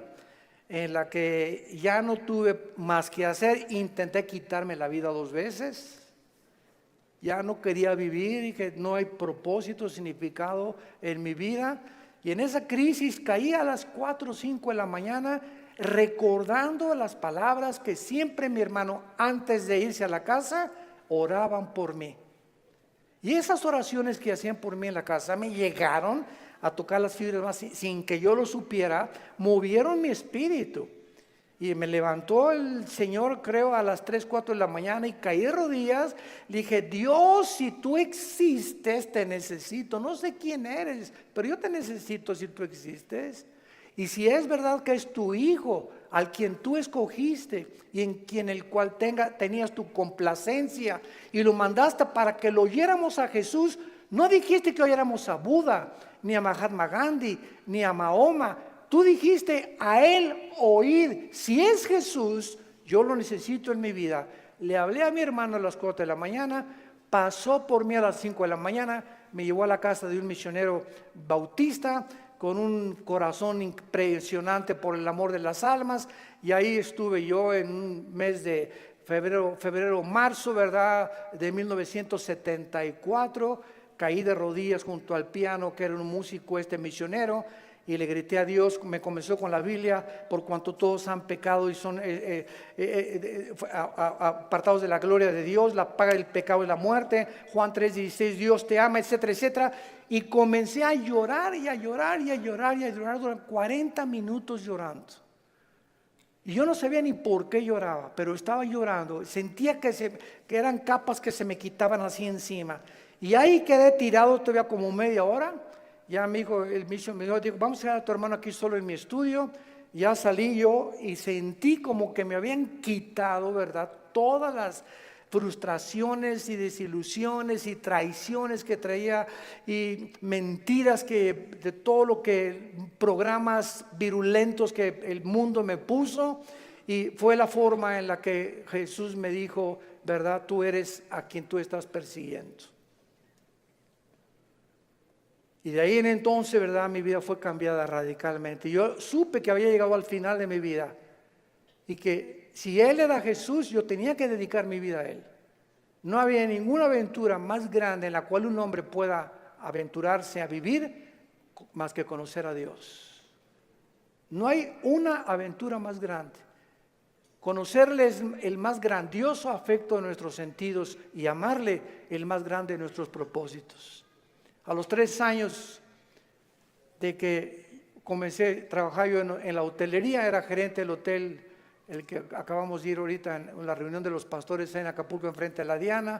en la que ya no tuve más que hacer. Intenté quitarme la vida 2 veces. Ya no quería vivir, dije, no hay propósito, significado en mi vida. Y en esa crisis caí a las 4 o 5 de la mañana recordando las palabras que siempre mi hermano, antes de irse a la casa, oraban por mí. Y esas oraciones que hacían por mí en la casa me llegaron a tocar las fibras más sin que yo lo supiera, movieron mi espíritu. Y me levantó el Señor, creo, a las 3, 4 de la mañana y caí de rodillas. Le dije, Dios, si tú existes, te necesito. No sé quién eres, pero yo te necesito si tú existes. Y si es verdad que es tu Hijo, al quien tú escogiste y en quien el cual tenías tu complacencia y lo mandaste para que lo oyéramos a Jesús, no dijiste que oyéramos a Buda, ni a Mahatma Gandhi, ni a Mahoma. Tú dijiste a Él oír. Si es Jesús, yo lo necesito en mi vida. Le hablé a mi hermano a las 4 de la mañana, pasó por mí a las 5 de la mañana, me llevó a la casa de un misionero bautista con un corazón impresionante por el amor de las almas, y ahí estuve yo en un mes de febrero, marzo, ¿verdad?, de 1974, caí de rodillas junto al piano, que era un músico misionero, y le grité a Dios. Me comenzó con la Biblia: por cuanto todos han pecado y son apartados de la gloria de Dios, la paga del pecado es la muerte. Juan 3:16, Dios te ama, etcétera, etcétera. Y comencé a llorar y a llorar y a llorar y a llorar durante 40 minutos llorando. Y yo no sabía ni por qué lloraba, pero estaba llorando. Sentía que eran capas que se me quitaban así encima. Y ahí quedé tirado todavía como media hora. Ya me dijo, el misionero dijo, vamos a dejar a tu hermano aquí solo en mi estudio. Ya salí yo y sentí como que me habían quitado, ¿verdad?, todas las frustraciones y desilusiones y traiciones que traía, y mentiras de todo lo que, programas virulentos que el mundo me puso. Y fue la forma en la que Jesús me dijo, ¿verdad?, tú eres a quien tú estás persiguiendo. Y de ahí en entonces, ¿verdad?, mi vida fue cambiada radicalmente. Yo supe que había llegado al final de mi vida y que si Él era Jesús, yo tenía que dedicar mi vida a Él. No había ninguna aventura más grande en la cual un hombre pueda aventurarse a vivir más que conocer a Dios. No hay una aventura más grande. Conocerle es el más grandioso afecto de nuestros sentidos y amarle el más grande de nuestros propósitos. A los 3 años de que comencé a trabajar yo en la hotelería, era gerente del hotel, el que acabamos de ir ahorita en la reunión de los pastores en Acapulco, enfrente de la Diana.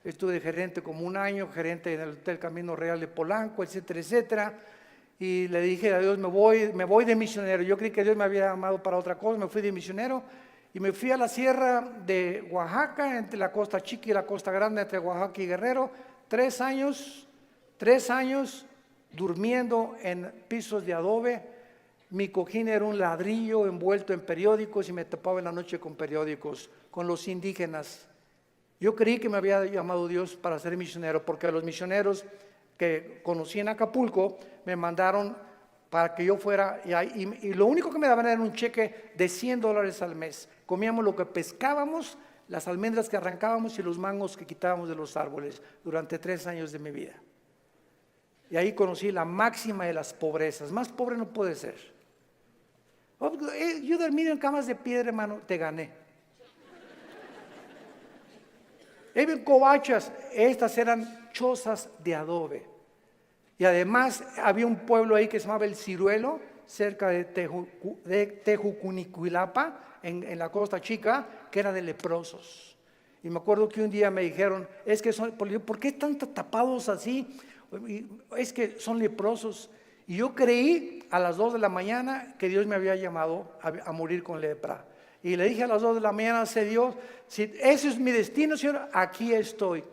Estuve de gerente como 1 año, gerente en el Hotel Camino Real de Polanco, etcétera, etcétera. Y le dije a Dios, me voy de misionero. Yo creí que Dios me había llamado para otra cosa, me fui de misionero y me fui a la sierra de Oaxaca, entre la Costa Chica y la Costa Grande, entre Oaxaca y Guerrero. 3 años durmiendo en pisos de adobe. Mi cojín era un ladrillo envuelto en periódicos y me tapaba en la noche con periódicos, con los indígenas. Yo creí que me había llamado Dios para ser misionero, porque los misioneros que conocí en Acapulco me mandaron para que yo fuera, y lo único que me daban era un cheque de $100 al mes. Comíamos lo que pescábamos, las almendras que arrancábamos y los mangos que quitábamos de los árboles durante 3 años de mi vida. Y ahí conocí la máxima de las pobrezas. Más pobre no puede ser. Yo dormido en camas de piedra, hermano, te gané. En covachas, estas eran chozas de adobe. Y además había un pueblo ahí que se llamaba El Ciruelo, cerca de Tejucunicuilapa, en la Costa Chica, que era de leprosos. Y me acuerdo que un día me dijeron, es que ¿por qué están tapados así? Es que son leprosos. Y yo creí a las 2 de la mañana que Dios me había llamado a morir con lepra. Y le dije a las 2 de la mañana, Dios, si ese es mi destino, Señor, aquí estoy.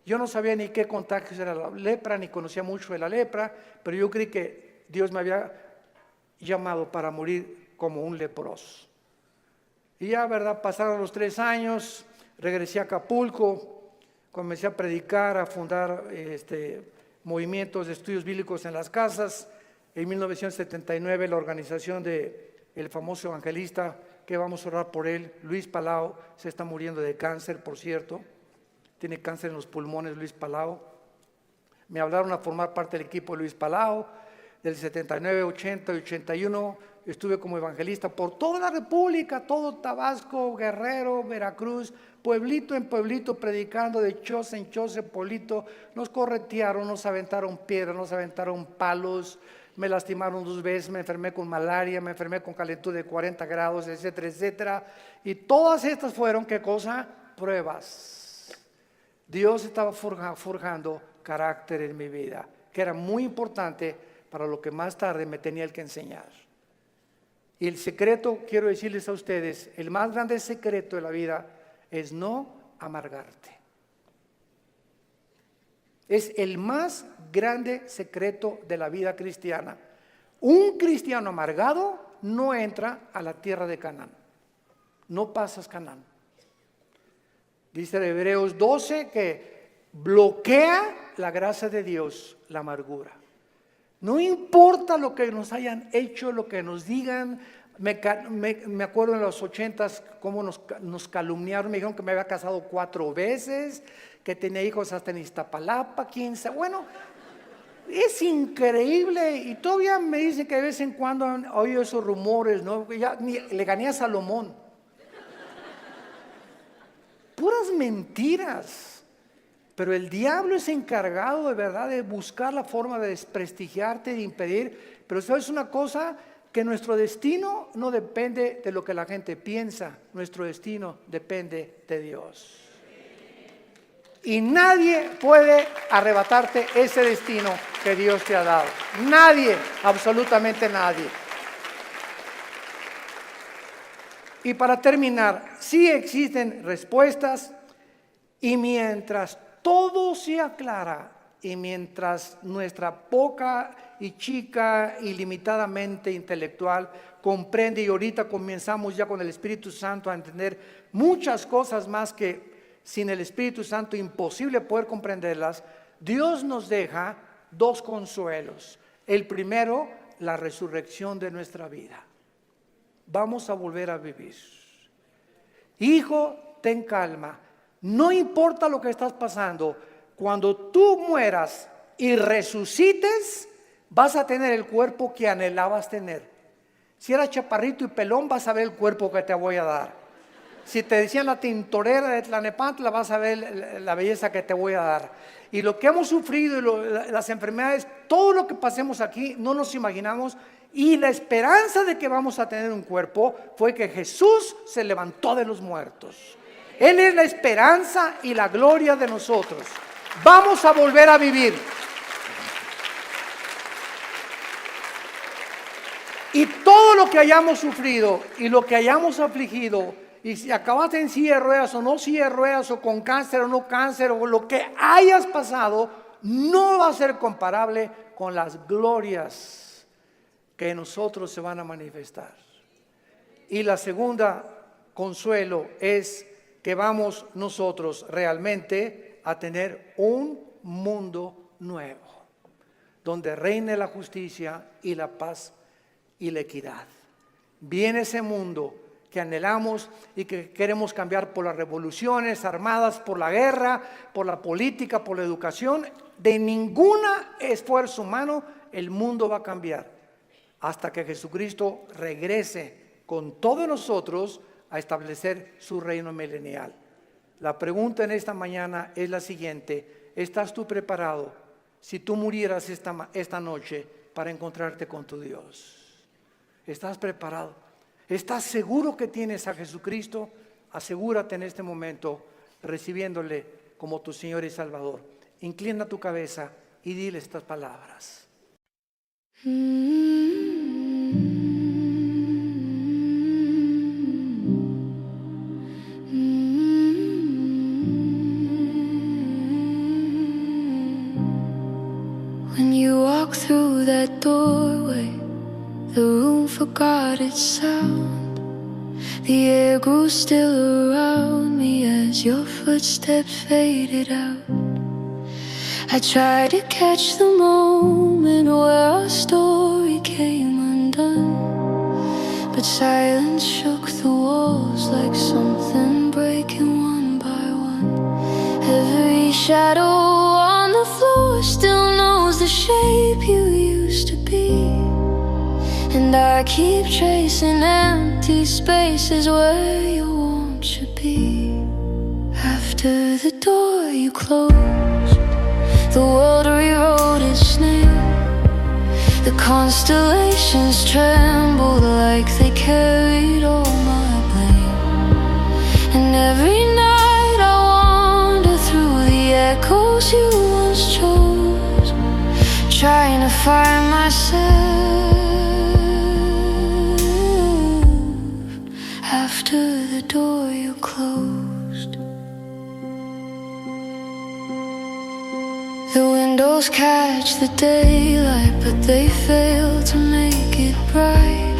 Yo no sabía ni qué contagios era la lepra, ni conocía mucho de la lepra, pero yo creí que Dios me había llamado para morir como un leproso. Y ya, ¿verdad? Pasaron los 3 años, regresé a Acapulco, comencé a predicar, a fundar movimientos de estudios bíblicos en las casas. En 1979 la organización del famoso evangelista, que vamos a orar por él, Luis Palau, se está muriendo de cáncer, por cierto. Tiene cáncer en los pulmones, Luis Palau. Me hablaron a formar parte del equipo de Luis Palau. Del 79, 80 y 81 estuve como evangelista por toda la República, todo Tabasco, Guerrero, Veracruz, pueblito en pueblito, predicando de choza en choza, pueblito. Nos corretearon, nos aventaron piedras, nos aventaron palos, me lastimaron 2 veces, me enfermé con malaria, me enfermé con calentura de 40 grados, etcétera, etcétera. Y todas estas fueron, ¿qué cosa? Pruebas. Dios estaba forjando carácter en mi vida, que era muy importante para lo que más tarde me tenía que enseñar. Y el secreto, quiero decirles a ustedes, el más grande secreto de la vida es no amargarte. Es el más grande secreto de la vida cristiana. Un cristiano amargado no entra a la tierra de Canaán. No pasas Canaán. Dice Hebreos 12 que bloquea la gracia de Dios, la amargura. No importa lo que nos hayan hecho, lo que nos digan. Me acuerdo en los 80s cómo nos calumniaron. Me dijeron que me había casado 4 veces, que tenía hijos hasta en Iztapalapa, 15. Bueno, es increíble. Y todavía me dicen que de vez en cuando han oído esos rumores, ¿no? Ya le gané a Salomón. Puras mentiras. Pero el diablo es encargado de verdad de buscar la forma de desprestigiarte, de impedir. Pero ¿sabes una cosa? Que nuestro destino no depende de lo que la gente piensa. Nuestro destino depende de Dios. Y nadie puede arrebatarte ese destino que Dios te ha dado. Nadie, absolutamente nadie. Y para terminar, sí existen respuestas, y mientras todo se aclara y mientras nuestra poca y chica y limitadamente intelectual comprende, y ahorita comenzamos ya con el Espíritu Santo a entender muchas cosas más que sin el Espíritu Santo imposible poder comprenderlas, Dios nos deja 2 consuelos. El primero, la resurrección de nuestra vida. Vamos a volver a vivir. Hijo, ten calma. No importa lo que estás pasando, cuando tú mueras y resucites, vas a tener el cuerpo que anhelabas tener. Si eras chaparrito y pelón, vas a ver el cuerpo que te voy a dar. Si te decían la tintorera de Tlanepantla, vas a ver la belleza que te voy a dar. Y lo que hemos sufrido, las enfermedades, todo lo que pasemos aquí, no nos imaginamos. Y la esperanza de que vamos a tener un cuerpo fue que Jesús se levantó de los muertos. Él es la esperanza y la gloria de nosotros. Vamos a volver a vivir. Y todo lo que hayamos sufrido y lo que hayamos afligido, y si acabaste en silla de ruedas o no silla de ruedas, o con cáncer o no cáncer, o lo que hayas pasado, no va a ser comparable con las glorias que en nosotros se van a manifestar. Y la segunda consuelo es que vamos nosotros realmente a tener un mundo nuevo, donde reine la justicia y la paz y la equidad. Viene ese mundo que anhelamos y que queremos cambiar por las revoluciones armadas, por la guerra, por la política, por la educación. De ningún esfuerzo humano el mundo va a cambiar. hasta que Jesucristo regrese con todos nosotros a establecer su reino milenial. La pregunta en esta mañana es la siguiente: ¿estás tú preparado si tú murieras esta noche para encontrarte con tu Dios? ¿Estás preparado? ¿Estás seguro que tienes a Jesucristo? Asegúrate en este momento recibiéndole como tu Señor y Salvador. Inclina tu cabeza y dile estas palabras. When you walk through that doorway, the room forgot its sound. The air grew still around me as your footsteps faded out. I tried to catch the moment where our story came undone, but silence shook the walls like something breaking one by one. Every shadow on the floor still knows the shape you used to be, and I keep chasing empty spaces where your warmth should be. After the door you closed, the world rewrote its name. The constellations trembled like they carried all my blame. And every night I wander through the echoes you once chose, trying to find myself after the door you closed. The windows catch the daylight, but they fail to make it bright.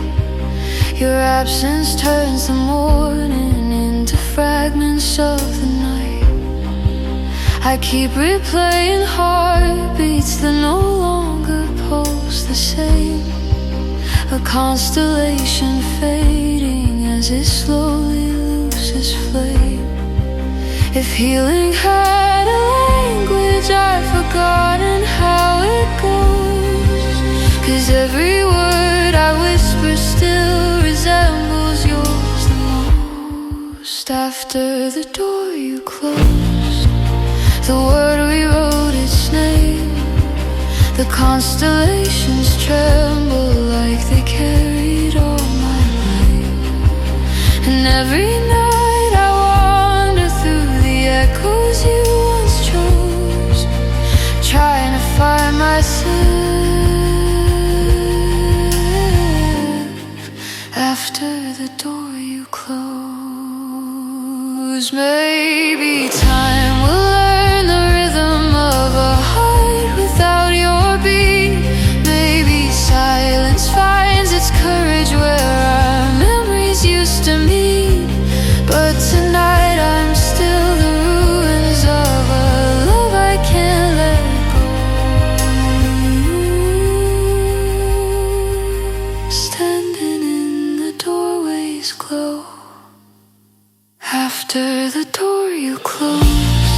Your absence turns the morning into fragments of the night. I keep replaying heartbeats that no longer pulse the same, a constellation fading as it slowly loses flame. If healing had a language, I've forgotten how it goes, 'cause every word I whisper still resembles yours the most. After the door you closed, the word rewrote its name. The constellations tremble like they carried all my blame. And every night I wander through the echoes you once chose, trying to find myself after the door you close. Maybe time will learn the rhythm of a heart without your beat. Maybe silence finds its courage where our memories used to meet. But tonight I'm still the ruins of a love I can't let go. Standing in the doorway's glow. After the door you close,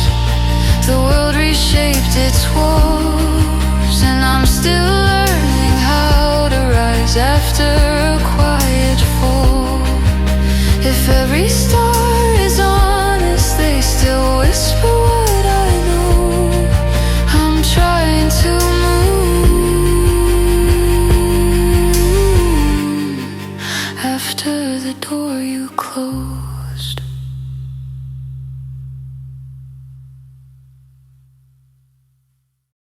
the world reshaped its walls, and I'm still learning how to rise after a quiet fall. If every star is honest, they still whisper what I know. I'm trying to move after the door you closed.